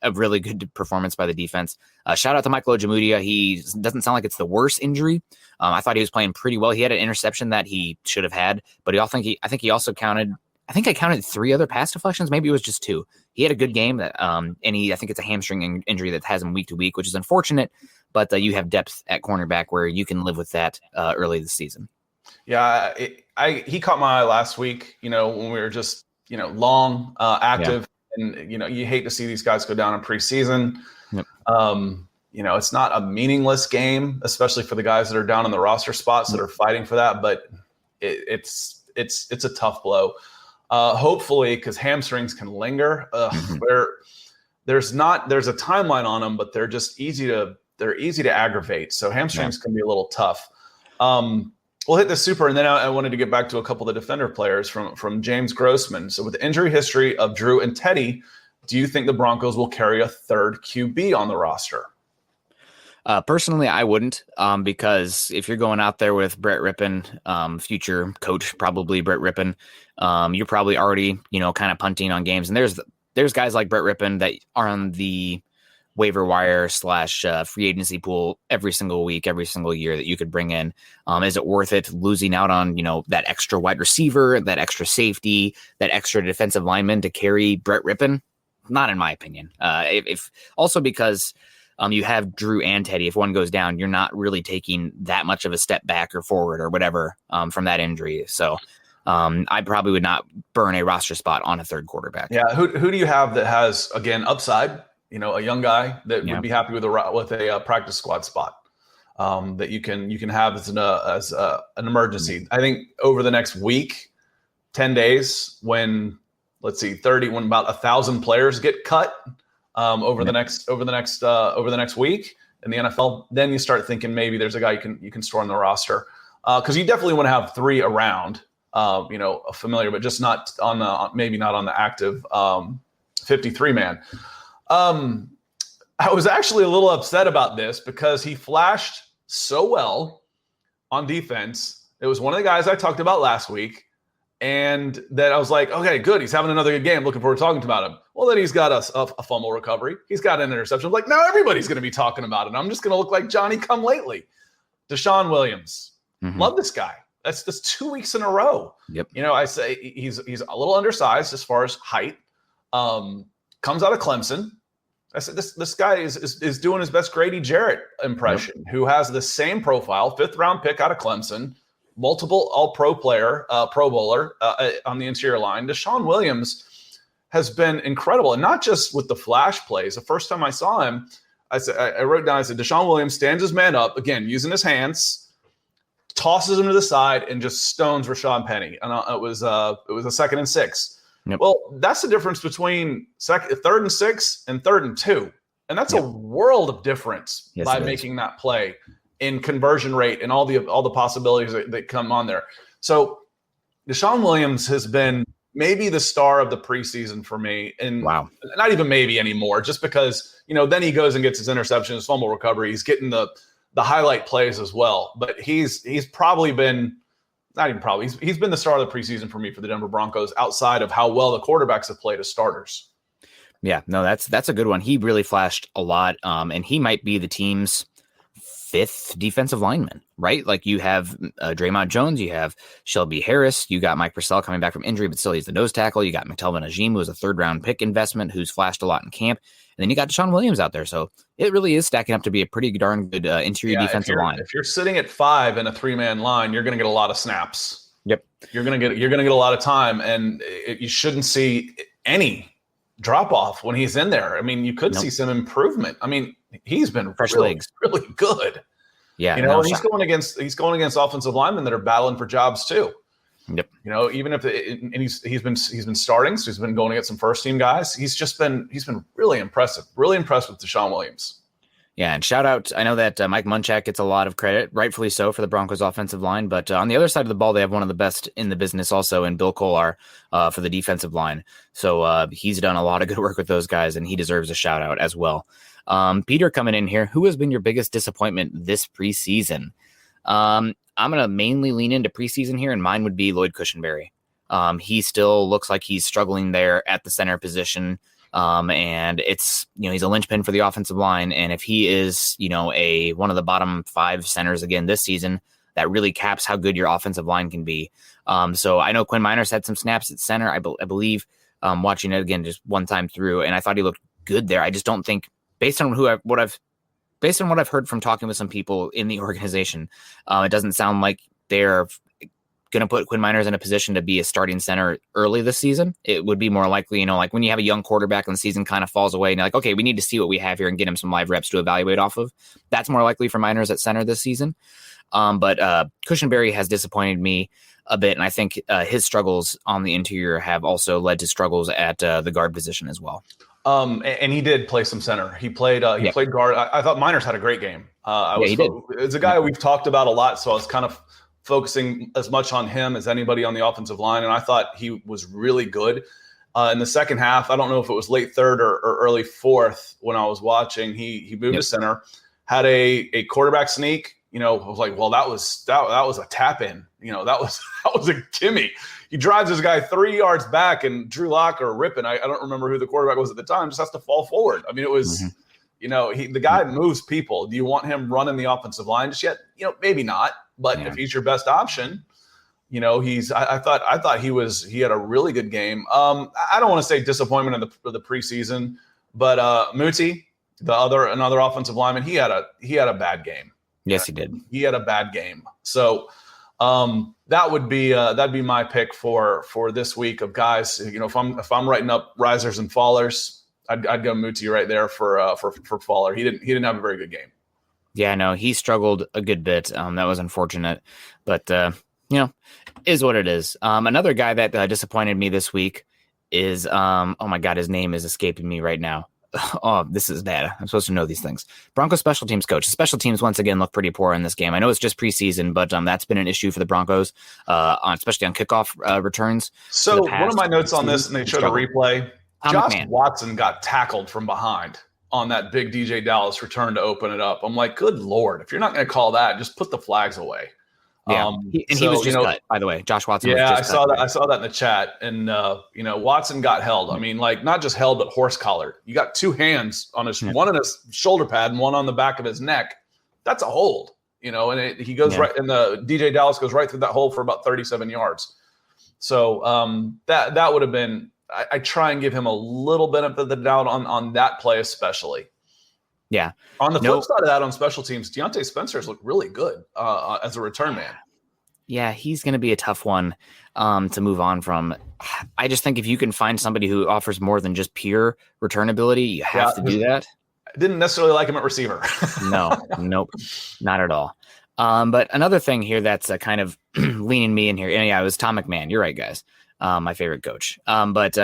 a really good performance by the defense. Shout out to Michael Ojemudia. He doesn't sound like it's the worst injury. I thought he was playing pretty well. He had an interception that he should have had, but I think I counted 3 other pass deflections. Maybe it was just 2. He had a good game that, and I think it's a hamstring injury that has him week to week, which is unfortunate, but you have depth at cornerback where you can live with that early this season. Yeah. He caught my eye last week, when we were just, long, active. Yeah. And, you hate to see these guys go down in preseason. Yep. It's not a meaningless game, especially for the guys that are down in the roster spots that are fighting for that. But it's a tough blow. Hopefully, because hamstrings can linger. There's a timeline on them, but they're just easy to aggravate. So hamstrings can be a little tough. We'll hit the super, and then I wanted to get back to a couple of the defender players from James Grossman. So with the injury history of Drew and Teddy, do you think the Broncos will carry a third QB on the roster? Personally, I wouldn't, because if you're going out there with Brett Rippon, future coach, probably Brett Rippon, you're probably already, kind of punting on games. And there's guys like Brett Rippon that are on the waiver wire / free agency pool every single week, every single year that you could bring in. Is it worth it losing out on, that extra wide receiver, that extra safety, that extra defensive lineman to carry Brett Rippon? Not in my opinion. If also because you have Drew and Teddy. If one goes down, you're not really taking that much of a step back or forward or whatever from that injury. So I probably would not burn a roster spot on a third quarterback. Yeah. Who do you have that has, again, upside? A young guy that would be happy with a practice squad spot that you can have as an emergency. I think over the next week, 10 days, when when about 1,000 players get cut over the next week in the NFL, then you start thinking maybe there's a guy you can store on the roster, because you definitely want to have 3 around, a familiar, but just not on the active 53 man. I was actually a little upset about this because he flashed so well on defense. It was one of the guys I talked about last week, and that I was like, okay, good. He's having another good game. Looking forward to talking about him. Well, then he's got a fumble recovery. He's got an interception. I'm like, now everybody's going to be talking about it. I'm just going to look like Johnny come lately. Deshaun Williams. Love this guy. That's 2 weeks in a row. Yep. I say he's a little undersized as far as height. Comes out of Clemson. I said, this guy is doing his best Grady Jarrett impression, who has the same profile, 5th round pick out of Clemson, multiple all-pro player, Pro Bowler on the interior line. Deshaun Williams has been incredible, and not just with the flash plays. The first time I saw him, I wrote down, Deshaun Williams stands his man up, again, using his hands, tosses him to the side and just stones Rashawn Penny. And it was a 2nd and 6. Yep. Well, that's the difference between 3rd and 6 and 3rd and 2. And that's a world of difference by making that play in conversion rate and all the possibilities that come on there. So Deshaun Williams has been maybe the star of the preseason for me. And not even maybe anymore, just because, then he goes and gets his interception, his fumble recovery. He's getting the highlight plays as well. But he's probably been – not even probably. He's been the star of the preseason for me for the Denver Broncos outside of how well the quarterbacks have played as starters. Yeah, no, that's a good one. He really flashed a lot, and he might be the team's 5th defensive lineman, right? Like you have Draymond Jones, you have Shelby Harris, you got Mike Purcell coming back from injury, but still he's the nose tackle. You got McTelvin Ajim, who was a 3rd-round pick investment, who's flashed a lot in camp. And then you got Deshaun Williams out there. So it really is stacking up to be a pretty darn good interior defensive line. If you're sitting at 5 in a 3-man line, you're going to get a lot of snaps. Yep. You're going to get a lot of time, and you shouldn't see any drop off when he's in there. I mean, you could see some improvement. I mean, he's been really good. Yeah. He's going against offensive linemen that are battling for jobs too. Yep. Even if he's been starting, so he's been going against some first team guys. He's been really impressive. Really impressed with Deshaun Williams. Yeah, and shout out. I know that Mike Munchak gets a lot of credit, rightfully so, for the Broncos offensive line. But on the other side of the ball, they have one of the best in the business also in Bill Kolar for the defensive line. So he's done a lot of good work with those guys, and he deserves a shout out as well. Peter coming in here. Who has been your biggest disappointment this preseason? I'm going to mainly lean into preseason here, and mine would be Lloyd Cushenberry. He still looks like he's struggling there at the center position. And it's, he's a linchpin for the offensive line. And if he is, one of the bottom 5 centers again this season, that really caps how good your offensive line can be. So I know Quinn Miners had some snaps at center, I believe, watching it again just one time through, and I thought he looked good there. I just don't think, based on what I've heard from talking with some people in the organization, it doesn't sound like they're going to put Quinn Miners in a position to be a starting center early this season. It would be more likely, like when you have a young quarterback and the season kind of falls away and you're like, okay, we need to see what we have here and get him some live reps to evaluate off of. That's more likely for Miners at center this season. But Cushenberry has disappointed me a bit, and I think his struggles on the interior have also led to struggles at the guard position as well. And he did play some center. He played guard. I thought Miners had a great game. He did. It's a guy we've talked about a lot, so I was kind of focusing as much on him as anybody on the offensive line, and I thought he was really good. In the second half, I don't know if it was late 3rd or early 4th when I was watching, he moved to center, had a quarterback sneak. I was like, well, that was a tap in. That was a gimme. He drives this guy 3 yards back, and Drew Lock or Rippon, I don't remember who the quarterback was at the time, just has to fall forward. I mean, it was, the guy moves people. Do you want him running the offensive line just yet? Maybe not. But if he's your best option, I thought he had a really good game. I don't want to say disappointment in the preseason, but Muti, another offensive lineman, he had a bad game. Yes, he did. He had a bad game. So that'd be my pick for this week of guys. If I'm writing up risers and fallers, I'd go Muti right there for faller. He didn't have a very good game. Yeah, no, he struggled a good bit. That was unfortunate, but is what it is. Another guy that disappointed me this week is oh my God, his name is escaping me right now. Oh, this is bad. I'm supposed to know these things. Broncos special teams coach. The special teams once again look pretty poor in this game. I know it's just preseason, but that's been an issue for the Broncos, especially on kickoff returns. So one of my notes on this, and they showed a replay. Josh Watson got tackled from behind on that big DJ Dallas return to open it up. I'm like, good Lord, if you're not going to call that, just put the flags away. Yeah, he was just cut, by the way. Josh Watson. Yeah, was just cut. I saw that in the chat, and Watson got held. I mean, like not just held, but horse collared. You got 2 hands on his, one on his shoulder pad and one on the back of his neck. That's a hold, and he goes right, and the DJ Dallas goes right through that hole for about 37 yards. So that would have been. I try and give him a little benefit of the doubt on that play, especially. Yeah. On the flip side of that, on special teams, Deontay Spencer's looked really good as a return man. Yeah, he's going to be a tough one to move on from. I just think if you can find somebody who offers more than just pure return ability, you have to do that. I didn't necessarily like him at receiver. Nope, not at all. But another thing here that's kind of leaning me in here, and yeah, it was Tom McMahon. You're right, guys. My favorite coach. But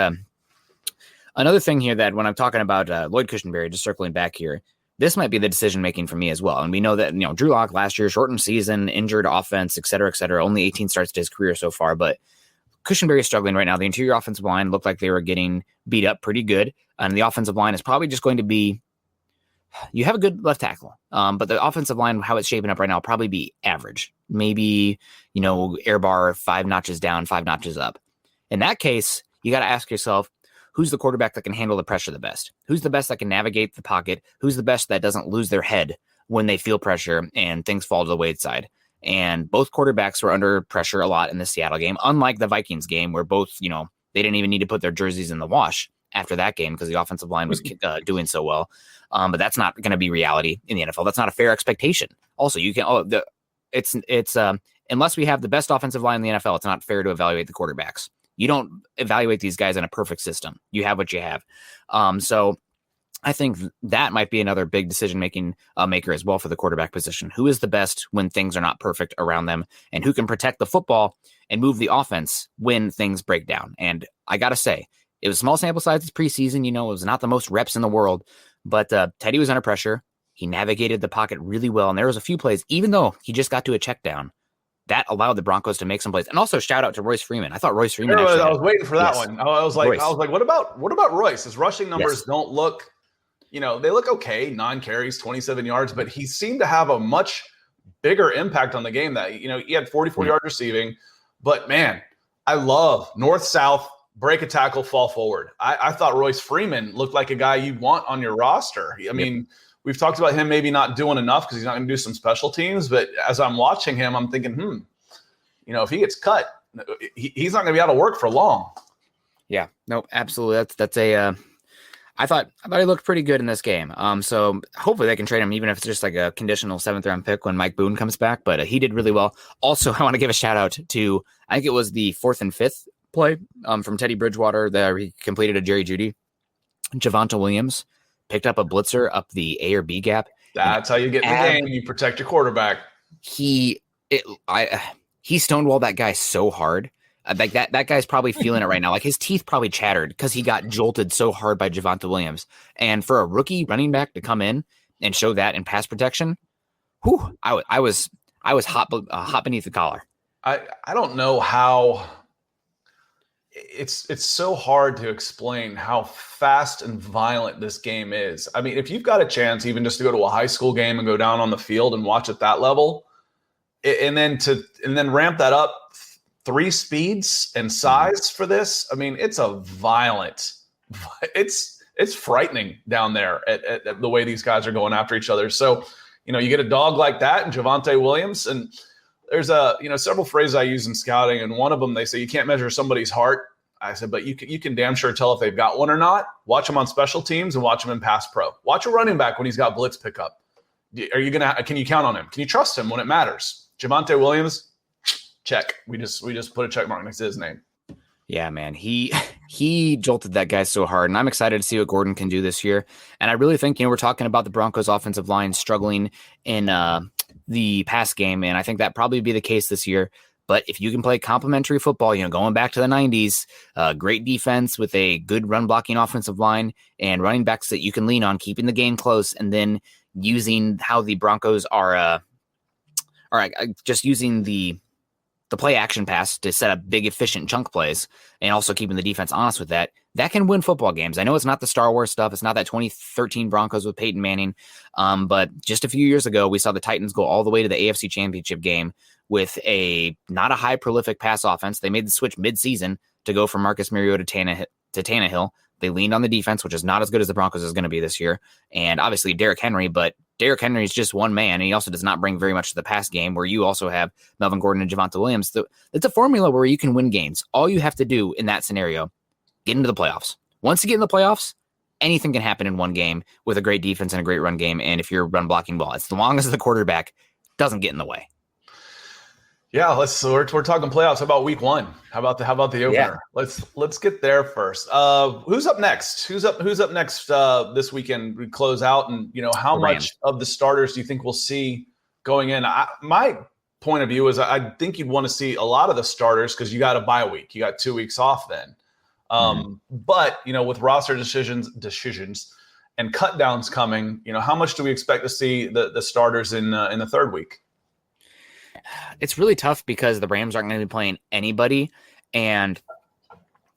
another thing here that when I'm talking about Lloyd Cushenberry, just circling back here, this might be the decision making for me as well. And we know that, Drew Lock last year, shortened season, injured offense, et cetera, only 18 starts to his career so far. But Cushenberry is struggling right now. The interior offensive line looked like they were getting beat up pretty good. And the offensive line is probably just going to be, you have a good left tackle, but the offensive line, how it's shaping up right now, will probably be average. Maybe, air bar 5 notches down, 5 notches up. In that case, you got to ask yourself, who's the quarterback that can handle the pressure the best? Who's the best that can navigate the pocket? Who's the best that doesn't lose their head when they feel pressure and things fall to the wayside? And both quarterbacks were under pressure a lot in the Seattle game, unlike the Vikings game where both, they didn't even need to put their jerseys in the wash after that game because the offensive line was doing so well. But that's not going to be reality in the NFL. That's not a fair expectation. Also, you can, it's unless we have the best offensive line in the NFL, it's not fair to evaluate the quarterbacks. You don't evaluate these guys in a perfect system. You have what you have. So I think that might be another big decision-making maker as well for the quarterback position. Who is the best when things are not perfect around them, and who can protect the football and move the offense when things break down? And I got to say, it was small sample size. It's preseason. It was not the most reps in the world, but Teddy was under pressure. He navigated the pocket really well, and there was a few plays, even though he just got to a check down, that allowed the Broncos to make some plays. And also shout out to Royce Freeman. I thought Royce Freeman. I was waiting for that one. I was like, what about Royce? His rushing numbers don't look, they look okay. 9 carries, 27 yards, but he seemed to have a much bigger impact on the game. That he had 44 yards receiving. But man, I love north-south, break a tackle, fall forward. I thought Royce Freeman looked like a guy you'd want on your roster. I mean, we've talked about him maybe not doing enough because he's not going to do some special teams. But as I'm watching him, I'm thinking, if he gets cut, he's not going to be out of work for long. Yeah, no, absolutely. That's a. I thought he looked pretty good in this game. So hopefully they can trade him, even if it's just like a conditional 7th round pick when Mike Boone comes back. But he did really well. Also, I want to give a shout out to, I think it was the 4th and 5th play from Teddy Bridgewater there. He completed a Jerry Jeudy. Javonte Williams picked up a blitzer up the A or B gap. That's how you get in the game. You protect your quarterback. He stonewalled that guy so hard. Like that guy's probably feeling it right now. Like his teeth probably chattered because he got jolted so hard by Javonte Williams. And for a rookie running back to come in and show that in pass protection, I was hot beneath the collar. I don't know how. It's so hard to explain how fast and violent this game is. I mean, if you've got a chance even just to go to a high school game and go down on the field and watch at that level, and then ramp that up 3 speeds and size for this, I mean, it's frightening down there at the way these guys are going after each other. So, you get a dog like that and Javonte Williams, and there's several phrases I use in scouting, and one of them, they say you can't measure somebody's heart. I said, but you can damn sure tell if they've got one or not. Watch them on special teams and watch them in pass pro. Watch a running back when he's got blitz pickup. Can you count on him? Can you trust him when it matters? Javonte Williams, check. We just put a check mark next to his name. Yeah, man, he jolted that guy so hard, and I'm excited to see what Gordon can do this year. And I really think, we're talking about the Broncos offensive line struggling in the pass game, and I think that probably be the case this year. But if you can play complementary football, going back to the 90s, great defense with a good run blocking offensive line and running backs that you can lean on, keeping the game close, and then using how the Broncos are just using the play action pass to set up big, efficient chunk plays, and also keeping the defense honest with that can win football games. I know it's not the Star Wars stuff. It's not that 2013 Broncos with Peyton Manning. But just a few years ago, we saw the Titans go all the way to the AFC Championship game with not a high prolific pass offense. They made the switch mid-season to go from Marcus Mariota to Tannehill. They leaned on the defense, which is not as good as the Broncos is going to be this year. And obviously Derrick Henry, but Derrick Henry is just one man, and he also does not bring very much to the pass game, where you also have Melvin Gordon and Javonte Williams. It's a formula where you can win games. All you have to do in that scenario, get into the playoffs. Once you get in the playoffs, anything can happen in one game with a great defense and a great run game, and if you're run blocking well, as long as the quarterback doesn't get in the way. Yeah, we're talking playoffs. How about week 1? How about the opener? Yeah. Let's get there first. Who's up next? Who's up next this weekend? We close out, and how much of the starters do you think we'll see going in. My point of view is I think you'd want to see a lot of the starters because you got a bye week. You got 2 weeks off then. But, with roster decisions and cut downs coming, how much do we expect to see the starters in the third week? It's really tough because the Rams aren't going to be playing anybody. And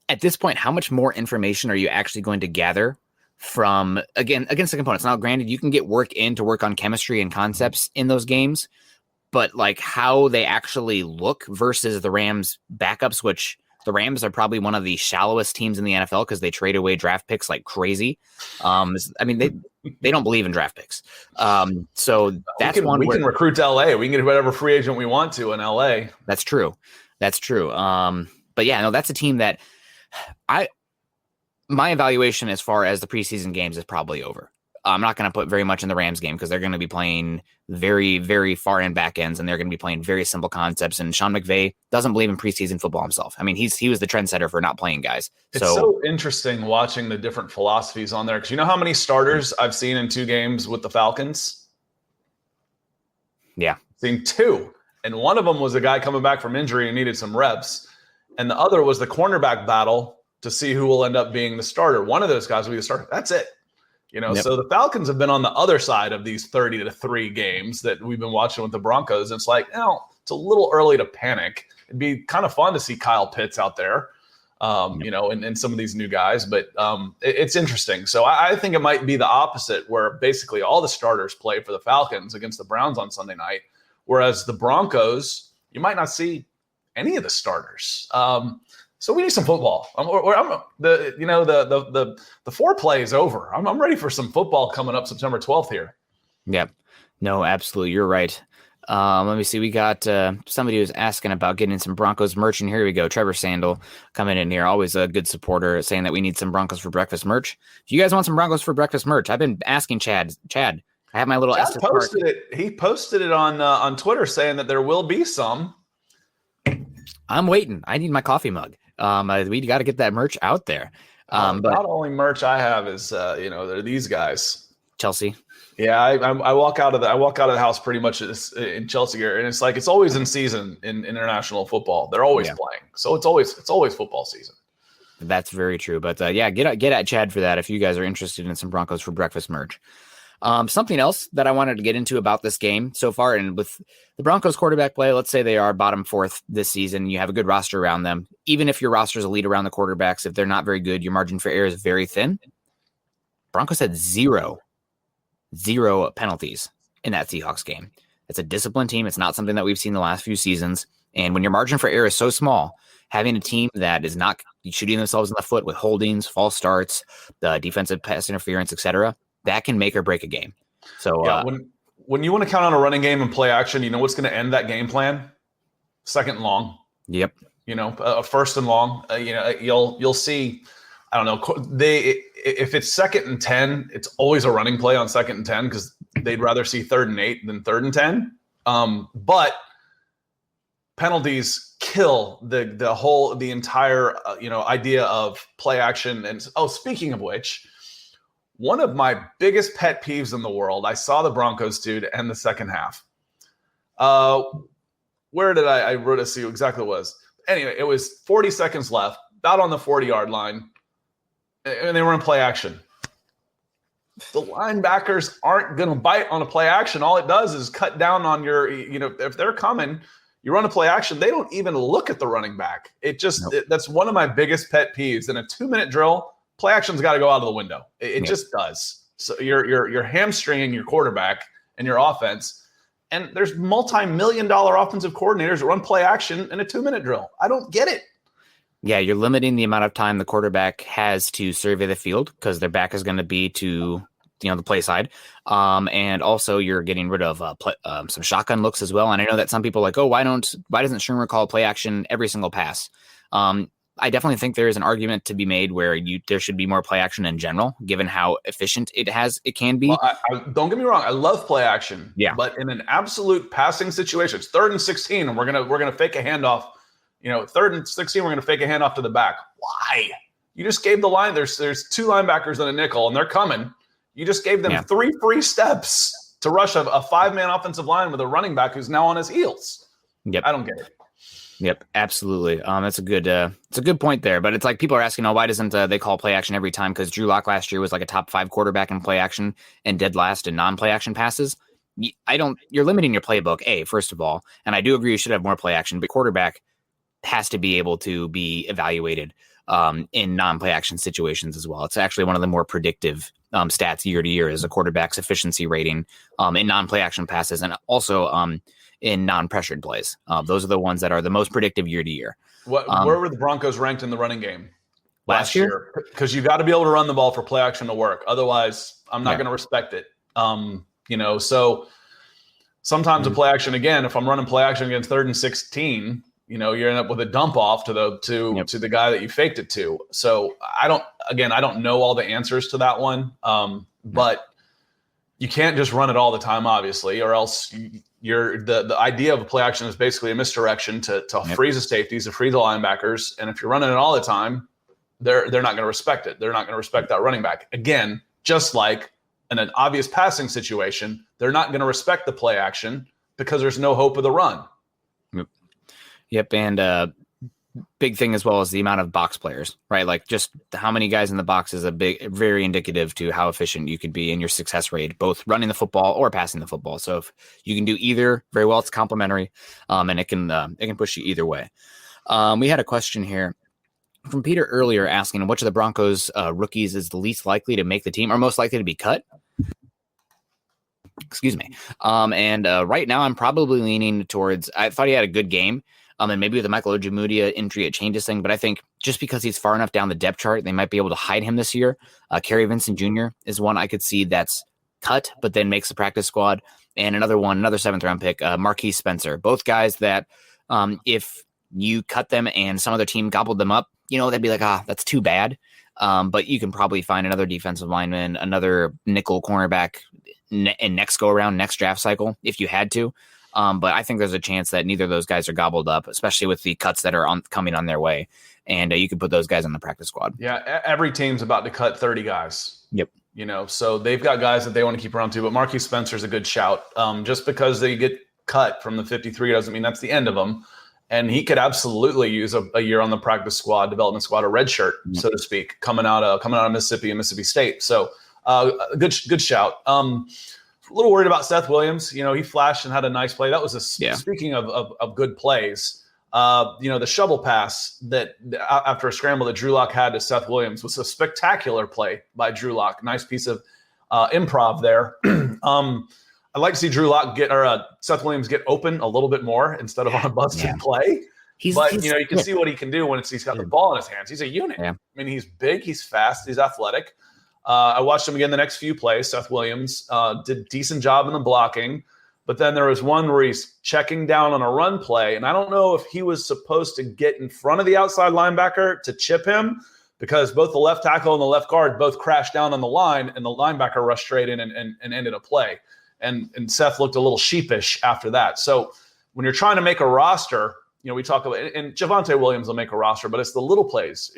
at this point, how much more information are you actually going to gather from, again, against the components? Now, granted, you can get work in to work on chemistry and concepts in those games, but like how they actually look versus the Rams backups, which the Rams are probably one of the shallowest teams in the NFL because they trade away draft picks like crazy. They don't believe in draft picks. So that's we can recruit to LA. We can get whatever free agent we want to in LA. That's true. But yeah, no, that's a team that my evaluation as far as the preseason games is probably over. I'm not going to put very much in the Rams game because they're going to be playing very, very far end back ends, and they're going to be playing very simple concepts. And Sean McVay doesn't believe in preseason football himself. I mean, he was the trendsetter for not playing guys. It's so interesting watching the different philosophies on there because you know how many starters I've seen in 2 games with the Falcons? Yeah, seen 2, and one of them was a guy coming back from injury and needed some reps, and the other was the cornerback battle to see who will end up being the starter. One of those guys will be the starter. That's it. Yep. So the Falcons have been on the other side of these 30-3 games that we've been watching with the Broncos. And it's like, it's a little early to panic. It'd be kind of fun to see Kyle Pitts out there, and some of these new guys. But it's interesting. So I think it might be the opposite, where basically all the starters play for the Falcons against the Browns on Sunday night, whereas the Broncos, you might not see any of the starters. So we need some football. The foreplay is over. I'm ready for some football coming up September 12th here. Yeah, no, absolutely. You're right. Let me see. We got somebody who's asking about getting some Broncos merch, and here we go. Trevor Sandel coming in here, always a good supporter, saying that we need some Broncos for breakfast merch. If you guys want some Broncos for breakfast merch, I've been asking Chad. I have my little Chad posted it. He posted it on Twitter saying that there will be some. I'm waiting. I need my coffee mug. We got to get that merch out there. But not only merch I have is, they're these guys. Chelsea. Yeah, I walk out of the house pretty much in Chelsea gear, and it's like it's always in season in international football. They're always playing, so it's always football season. That's very true. But get at Chad for that if you guys are interested in some Broncos for breakfast merch. Something else that I wanted to get into about this game so far, and with the Broncos quarterback play, let's say they are bottom 4th this season. You have a good roster around them. Even if your roster is elite around the quarterbacks, if they're not very good, your margin for error is very thin. Broncos had zero penalties in that Seahawks game. It's a disciplined team. It's not something that we've seen the last few seasons. And when your margin for error is so small, having a team that is not shooting themselves in the foot with holdings, false starts, the defensive pass interference, etc., that can make or break a game. So when you want to count on a running game and play action, you know what's going to end that game plan? 2nd and long. Yep. A 1st and long. You'll see. I don't know. If it's 2nd and 10, it's always a running play on 2nd and 10 because they'd rather see 3rd and 8 than 3rd and 10. But penalties kill the entire idea of play action. And speaking of which. One of my biggest pet peeves in the world, I saw the Broncos do to end the second half. Where did I wrote to see exactly what it was? Anyway, it was 40 seconds left, about on the 40-yard line, and they were in play action. The linebackers aren't going to bite on a play action. All it does is cut down on your, if they're coming, you run a play action, they don't even look at the running back. That's one of my biggest pet peeves. In a 2-minute drill, play action's got to go out of the window. It just does. So you're hamstringing your quarterback and your offense. And there's multi-million-dollar offensive coordinators that run play action in a 2-minute drill. I don't get it. Yeah, you're limiting the amount of time the quarterback has to survey the field because their back is going to be to the play side. And also you're getting rid of some shotgun looks as well. And I know that some people are like, why doesn't Shermer call play action every single pass? I definitely think there is an argument to be made where there should be more play action in general, given how efficient it can be. Well, don't get me wrong. I love play action. Yeah. But in an absolute passing situation, it's 3rd and 16, and we're gonna fake a handoff. 3rd and 16, we're gonna fake a handoff to the back. Why? You just gave the line. There's 2 linebackers and a nickel, and they're coming. You just gave them 3 free steps. to rush a 5-man offensive line with a running back who's now on his heels. Yep. I don't get it. Yep, absolutely. That's a good point there. But it's like people are asking, why doesn't they call play action every time? Because Drew Lock last year was like a top 5 quarterback in play action and dead last in non-play action passes. You're limiting your playbook, first of all. And I do agree you should have more play action, but quarterback has to be able to be evaluated in non-play action situations as well. It's actually one of the more predictive stats year to year is a quarterback's efficiency rating in non-play action passes and also in non-pressured plays. Those are the ones that are the most predictive year to year. Where were the Broncos ranked in the running game last year? Because you got to be able to run the ball for play action to work. Otherwise, I'm not going to respect it. So sometimes a play action, again, if I'm running play action against 3rd and 16, you end up with a dump off to the guy that you faked it to. So I don't know all the answers to that one. But you can't just run it all the time, obviously, or else the idea of a play action is basically a misdirection to freeze the safeties, to freeze the linebackers. And if you're running it all the time, they're not going to respect it. They're not going to respect that running back. Again, just like in an obvious passing situation, they're not going to respect the play action because there's no hope of the run. Yep. And big thing as well as the amount of box players, right? Like just how many guys in the box is very indicative to how efficient you could be in your success rate, both running the football or passing the football. So if you can do either very well, it's complementary, and it can push you either way. We had a question here from Peter earlier asking which of the Broncos rookies is the least likely to make the team or most likely to be cut. Excuse me. And right now I'm probably leaning towards, I thought he had a good game. And maybe with the Michael Ojemudia injury, it changes things. But I think just because he's far enough down the depth chart, they might be able to hide him this year. Kerry Vincent Jr. is one I could see that's cut, but then makes the practice squad. And another 7th round pick, Marquise Spencer. Both guys that if you cut them and some other team gobbled them up, they'd be like, that's too bad. But you can probably find another defensive lineman, another nickel cornerback in next draft cycle, if you had to. But I think there's a chance that neither of those guys are gobbled up, especially with the cuts that are coming on their way. And you can put those guys on the practice squad. Yeah, every team's about to cut 30 guys. Yep. So they've got guys that they want to keep around too. But Marquise Spencer's a good shout. Just because they get cut from the 53 doesn't mean that's the end of them. And he could absolutely use a year on the practice squad, development squad, a red shirt, so to speak, coming out of Mississippi and Mississippi State. So a good shout. A little worried about Seth Williams. He flashed and had a nice play. That was speaking of good plays. The shovel pass that after a scramble that Drew Lock had to Seth Williams was a spectacular play by Drew Lock. Nice piece of improv there. I'd like to see Drew Lock Seth Williams get open a little bit more instead of on a busted play. You can see what he can do when he's got the ball in his hands. He's a unit. Yeah. I mean, he's big, he's fast, he's athletic. I watched him again the next few plays. Seth Williams did a decent job in the blocking, but then there was one where he's checking down on a run play, and I don't know if he was supposed to get in front of the outside linebacker to chip him because both the left tackle and the left guard both crashed down on the line, and the linebacker rushed straight in and ended a play. And Seth looked a little sheepish after that. So when you're trying to make a roster, we talk about, and Javonte Williams will make a roster, but it's the little plays,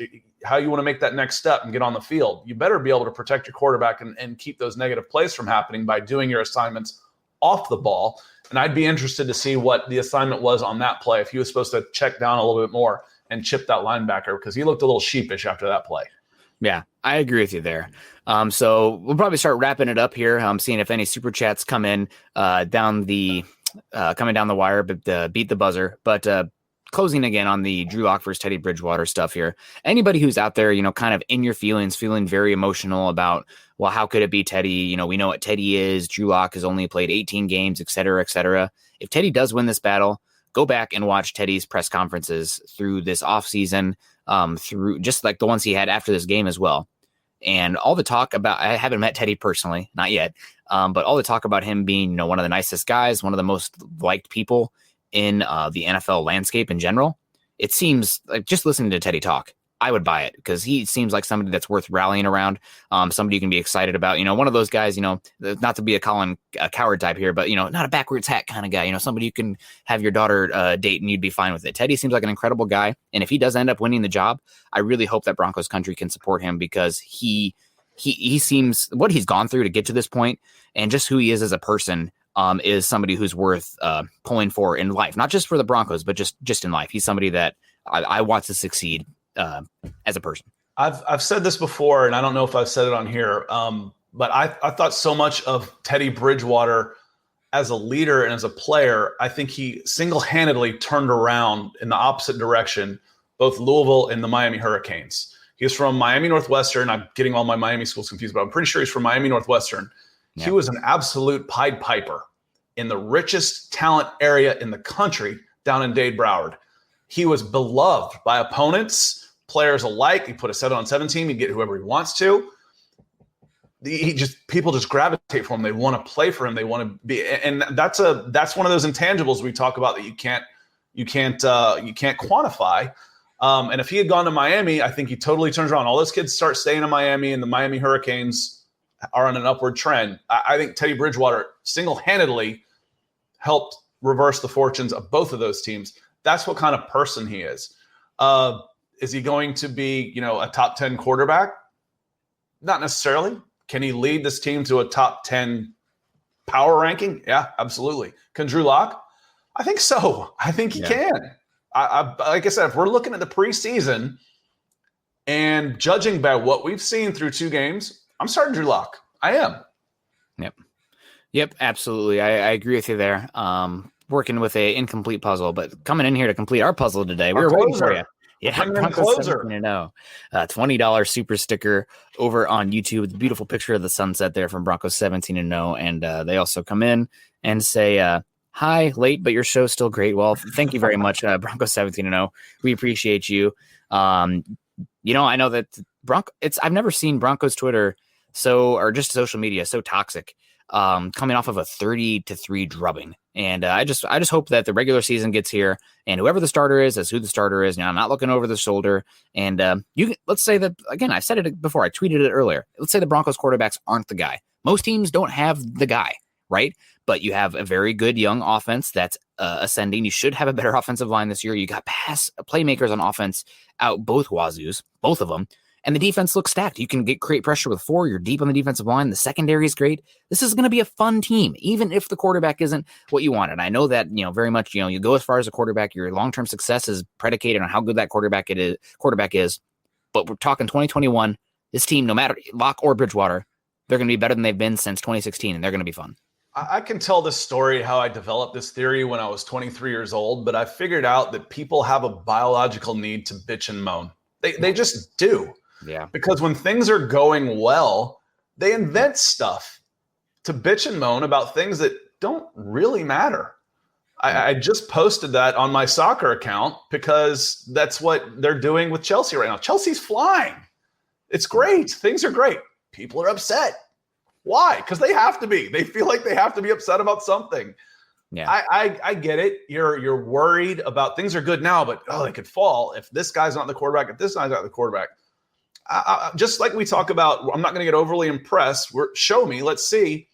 how you want to make that next step and get on the field. You better be able to protect your quarterback and keep those negative plays from happening by doing your assignments off the ball. And I'd be interested to see what the assignment was on that play, if he was supposed to check down a little bit more and chip that linebacker, because he looked a little sheepish after that play. Yeah, I agree with you there. So we'll probably start wrapping it up here. I'm seeing if any super chats come in coming down the wire, but beat the buzzer. But closing again on the Drew Lock versus Teddy Bridgewater stuff here. Anybody who's out there, kind of in your feelings, feeling very emotional about, well, how could it be Teddy? We know what Teddy is. Drew Lock has only played 18 games, et cetera, et cetera. If Teddy does win this battle, go back and watch Teddy's press conferences through this offseason, through just like the ones he had after this game as well. And all the talk about, I haven't met Teddy personally, not yet, but all the talk about him being, one of the nicest guys, one of the most liked people in the NFL landscape in general. It seems like, just listening to Teddy talk, I would buy it because he seems like somebody that's worth rallying around, somebody you can be excited about. One of those guys, not to be a Colin Coward type here, but, not a backwards hat kind of guy, somebody you can have your daughter date and you'd be fine with it. Teddy seems like an incredible guy. And if he does end up winning the job, I really hope that Broncos country can support him because he he seems what he's gone through to get to this point, and just who he is as a person. Is somebody who's worth pulling for in life, not just for the Broncos, but just in life. He's somebody that I want to succeed as a person. I've said this before, and I don't know if I've said it on here, but I thought so much of Teddy Bridgewater as a leader and as a player. I think he single-handedly turned around in the opposite direction, both Louisville and the Miami Hurricanes. He's from Miami Northwestern. I'm getting all my Miami schools confused, but I'm pretty sure he's from Miami Northwestern. Yeah. He was an absolute Pied Piper in the richest talent area in the country down in Dade Broward. He was beloved by opponents, players alike. He put a 7-on-7 team. He'd get whoever he wants to. People just gravitate for him. They want to play for him. They want to be, and that's one of those intangibles we talk about that you can't quantify. And if he had gone to Miami, I think he totally turns around. All those kids start staying in Miami, and the Miami Hurricanes are on an upward trend. I think Teddy Bridgewater single-handedly helped reverse the fortunes of both of those teams. That's what kind of person he is. Is he going to be, a top 10 quarterback? Not necessarily. Can he lead this team to a top 10 power ranking? Yeah, absolutely. Can Drew Lock? I think so. I think he can. Like I said, if we're looking at the preseason and judging by what we've seen through 2 games, I'm starting Drew Lock. I am. Yep, absolutely. I agree with you there. Working with a incomplete puzzle, but coming in here to complete our puzzle today. We were waiting for you. Yeah, Broncos 17-0. $20 super sticker over on YouTube with a beautiful picture of the sunset there from Broncos 17-0. And they also come in and say, hi, late, but your show's still great. Well, thank you very much, Broncos 17-0. We appreciate you. I know that I've never seen Broncos Twitter or just social media so toxic, coming off of a 30-3 drubbing. And I just hope that the regular season gets here, and whoever the starter is who the starter is. I'm not looking over the shoulder. And let's say that, again, I said it before, I tweeted it earlier. Let's say the Broncos quarterbacks aren't the guy. Most teams don't have the guy, right? But you have a very good young offense that's ascending. You should have a better offensive line this year. You got pass playmakers on offense out both wazoos, both of them. And the defense looks stacked. You can create pressure with 4. You're deep on the defensive line. The secondary is great. This is going to be a fun team, even if the quarterback isn't what you wanted. I know that, very much, you go as far as a quarterback. Your long-term success is predicated on how good that quarterback is. But we're talking 2021. This team, no matter Locke or Bridgewater, they're going to be better than they've been since 2016, and they're going to be fun. I can tell this story, how I developed this theory when I was 23 years old, but I figured out that people have a biological need to bitch and moan. They just do. Yeah. Because when things are going well, they invent stuff to bitch and moan about things that don't really matter. I just posted that on my soccer account because that's what they're doing with Chelsea right now. Chelsea's flying. It's great. Things are great. People are upset. Why? Because they have to be. They feel like they have to be upset about something. Yeah, I get it. You're worried about things are good now, but they could fall if this guy's not the quarterback, if this guy's not the quarterback. Just like we talk about, I'm not going to get overly impressed. Show me. Let's see.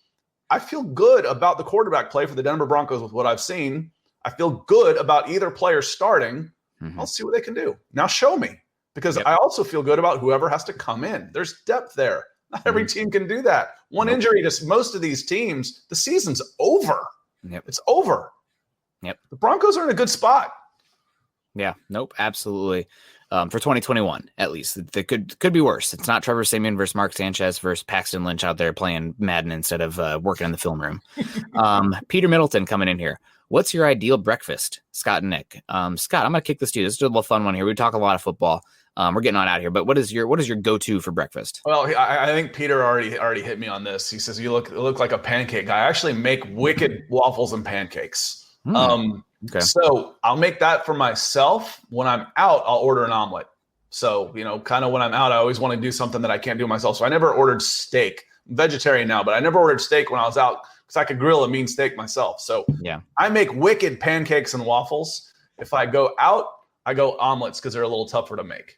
I feel good about the quarterback play for the Denver Broncos with what I've seen. I feel good about either player starting. Mm-hmm. I'll see what they can do. Now show me. Because I also feel good about whoever has to come in. There's depth there. Not every team can do that. One injury to most of these teams, the season's over. Yep. It's over. Yep. The Broncos are in a good spot. Yeah. Nope. Absolutely. For 2021, at least. It could be worse. It's not Trevor Siemian versus Mark Sanchez versus Paxton Lynch out there playing Madden instead of working in the film room. Peter Middleton coming in here. What's your ideal breakfast, Scott and Nick? Scott, I'm going to kick this to you. This is a little fun one here. We talk a lot of football. We're getting on out here, but what is your go-to for breakfast? Well, I think Peter already hit me on this. He says you look like a pancake guy. I actually make wicked waffles and pancakes. Okay. So I'll make that for myself. When I'm out, I'll order an omelet. So, kind of when I'm out, I always want to do something that I can't do myself. So I never ordered steak. I'm vegetarian now, but I never ordered steak when I was out because I could grill a mean steak myself. So yeah, I make wicked pancakes and waffles. If I go out, I go omelets because they're a little tougher to make.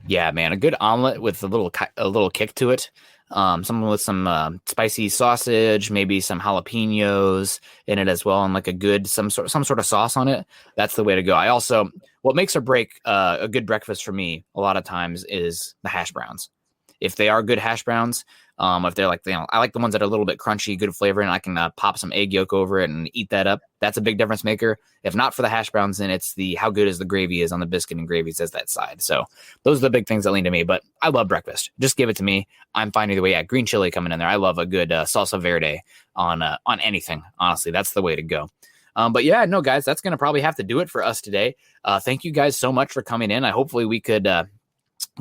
Yeah, man, a good omelet with a little kick to it. Something with some spicy sausage, maybe some jalapenos in it as well, and like some sort of sauce on it. That's the way to go. I also, what makes or break a good breakfast for me a lot of times is the hash browns. if they are good hash browns, if they're like, I like the ones that are a little bit crunchy, good flavor, and I can pop some egg yolk over it and eat that up. That's a big difference maker. If not for the hash browns, then it's the how good is the gravy is on the biscuit and gravy says that side. So those are the big things that lean to me, but I love breakfast. Just give it to me. I'm fine either way. Yeah, green chili coming in there. I love a good salsa verde on anything. Honestly, that's the way to go. But yeah, no, guys, that's going to probably have to do it for us today. Thank you guys so much for coming in. Hopefully we could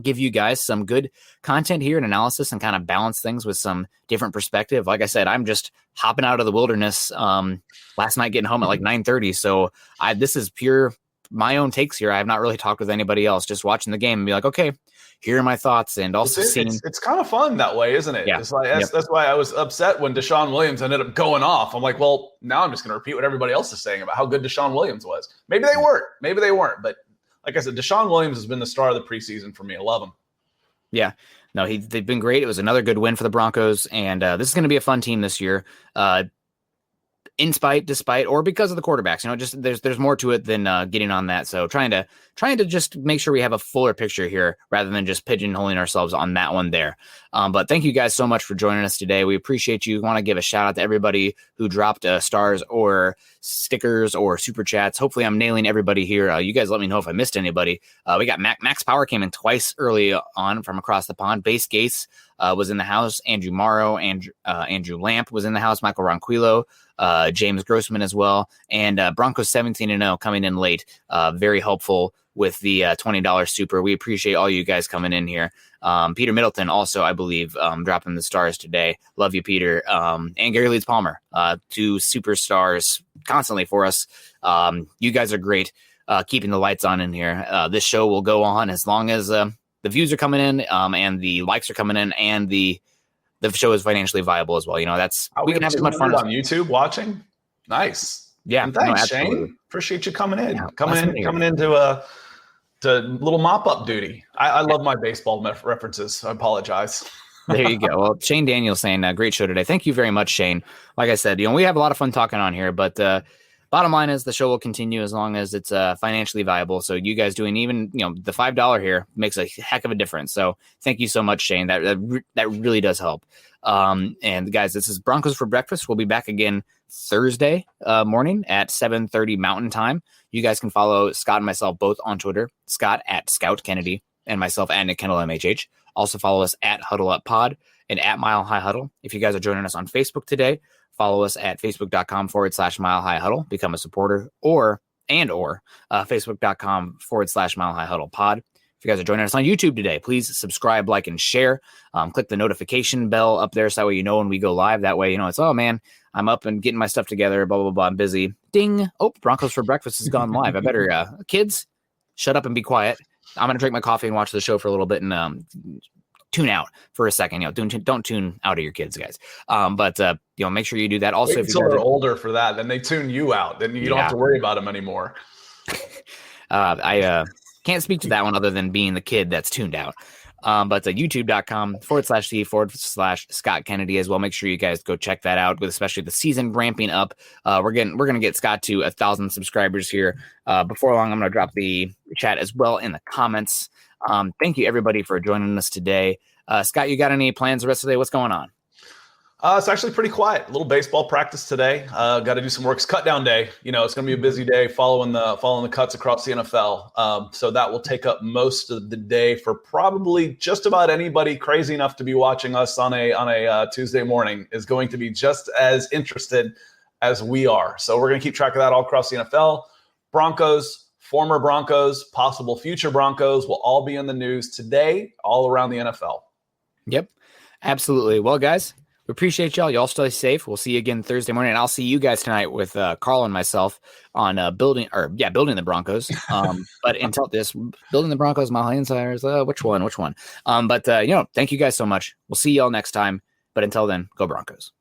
give you guys some good content here and analysis and kind of balance things with some different perspective. Like I said, I'm just hopping out of the wilderness last night, getting home at like 9:30. So this is pure my own takes here. I have not really talked with anybody else, just watching the game and be like, okay, here are my thoughts. And also it's kind of fun that way, isn't it? Yeah. It's like, that's why I was upset when Deshaun Williams ended up going off. I'm like, well, now I'm just going to repeat what everybody else is saying about how good Deshaun Williams was. Maybe they weren't, but like I said, Deshaun Williams has been the star of the preseason for me. I love him. Yeah. No, they've been great. It was another good win for the Broncos, and this is going to be a fun team this year. In spite, despite, or because of the quarterbacks, just there's more to it than getting on that. So trying to just make sure we have a fuller picture here rather than just pigeonholing ourselves on that one there. But thank you guys so much for joining us today. We appreciate you. Want to give a shout out to everybody who dropped stars or stickers or super chats. Hopefully I'm nailing everybody here. You guys let me know if I missed anybody. We got Max Power came in twice early on from across the pond. Base Gates was in the house. Andrew Morrow, Andrew Lamp was in the house. Michael Ronquillo, James Grossman as well, and Broncos 17-0 coming in late. Very helpful with the $20 super. We appreciate all you guys coming in here. Peter Middleton also, I believe, dropping the stars today. Love you, Peter. And Gary Leeds Palmer, 2 superstars constantly for us. You guys are great, keeping the lights on in here. This show will go on as long as the views are coming in, and the likes are coming in, and the show is financially viable as well. We can have as much fun on YouTube watching. Nice. Yeah. And thanks, Shane. Appreciate you coming in. Yeah, coming into to little mop-up duty. I love my baseball references. I apologize. There you go. Well, Shane Daniels saying, great show today. Thank you very much, Shane. Like I said, we have a lot of fun talking on here, but bottom line is the show will continue as long as it's financially viable. So you guys doing even, the $5 here makes a heck of a difference. So thank you so much, Shane. That really does help. And guys, this is Broncos for Breakfast. We'll be back again Thursday morning at 7:30 Mountain Time. You guys can follow Scott and myself both on Twitter, Scott at Scout Kennedy and myself at Nick Kendell MHH. Also follow us at Huddle Up Pod and at Mile High Huddle. If you guys are joining us on Facebook today, follow us at facebook.com/Mile High Huddle, become a supporter, or facebook.com/Mile High Huddle Pod. If you guys are joining us on YouTube today, please subscribe, like, and share. Click the notification bell up there so that way you know when we go live. That way, it's, oh man, I'm up and getting my stuff together, blah, blah, blah, I'm busy. Ding. Oh, Broncos for Breakfast has gone live. I better, kids, shut up and be quiet. I'm going to drink my coffee and watch the show for a little bit and tune out for a second. Don't tune out of your kids, guys. But make sure you do that. Also, if they're older for that, then they tune you out. Then you don't have to worry about them anymore. I can't speak to that one other than being the kid that's tuned out. But youtube.com/C/Scott Kennedy as well. Make sure you guys go check that out, with especially the season ramping up. We're going to get Scott to 1,000 subscribers here. Before long, I'm going to drop the chat as well in the comments. Thank you everybody for joining us today. Scott, you got any plans the rest of the day? What's going on? It's actually pretty quiet. A little baseball practice today. Got to do some work. It's cut down day. It's going to be a busy day following the cuts across the NFL. So that will take up most of the day for probably just about anybody crazy enough to be watching us on a Tuesday morning is going to be just as interested as we are. So we're going to keep track of that all across the NFL. Broncos, former Broncos, possible future Broncos will all be in the news today, all around the NFL. Yep, absolutely. Well, guys, we appreciate y'all. Y'all stay safe. We'll see you again Thursday morning. And I'll see you guys tonight with Carl and myself on building the Broncos. But until building the Broncos, Mile High Insiders, which one? But thank you guys so much. We'll see y'all next time. But until then, go Broncos.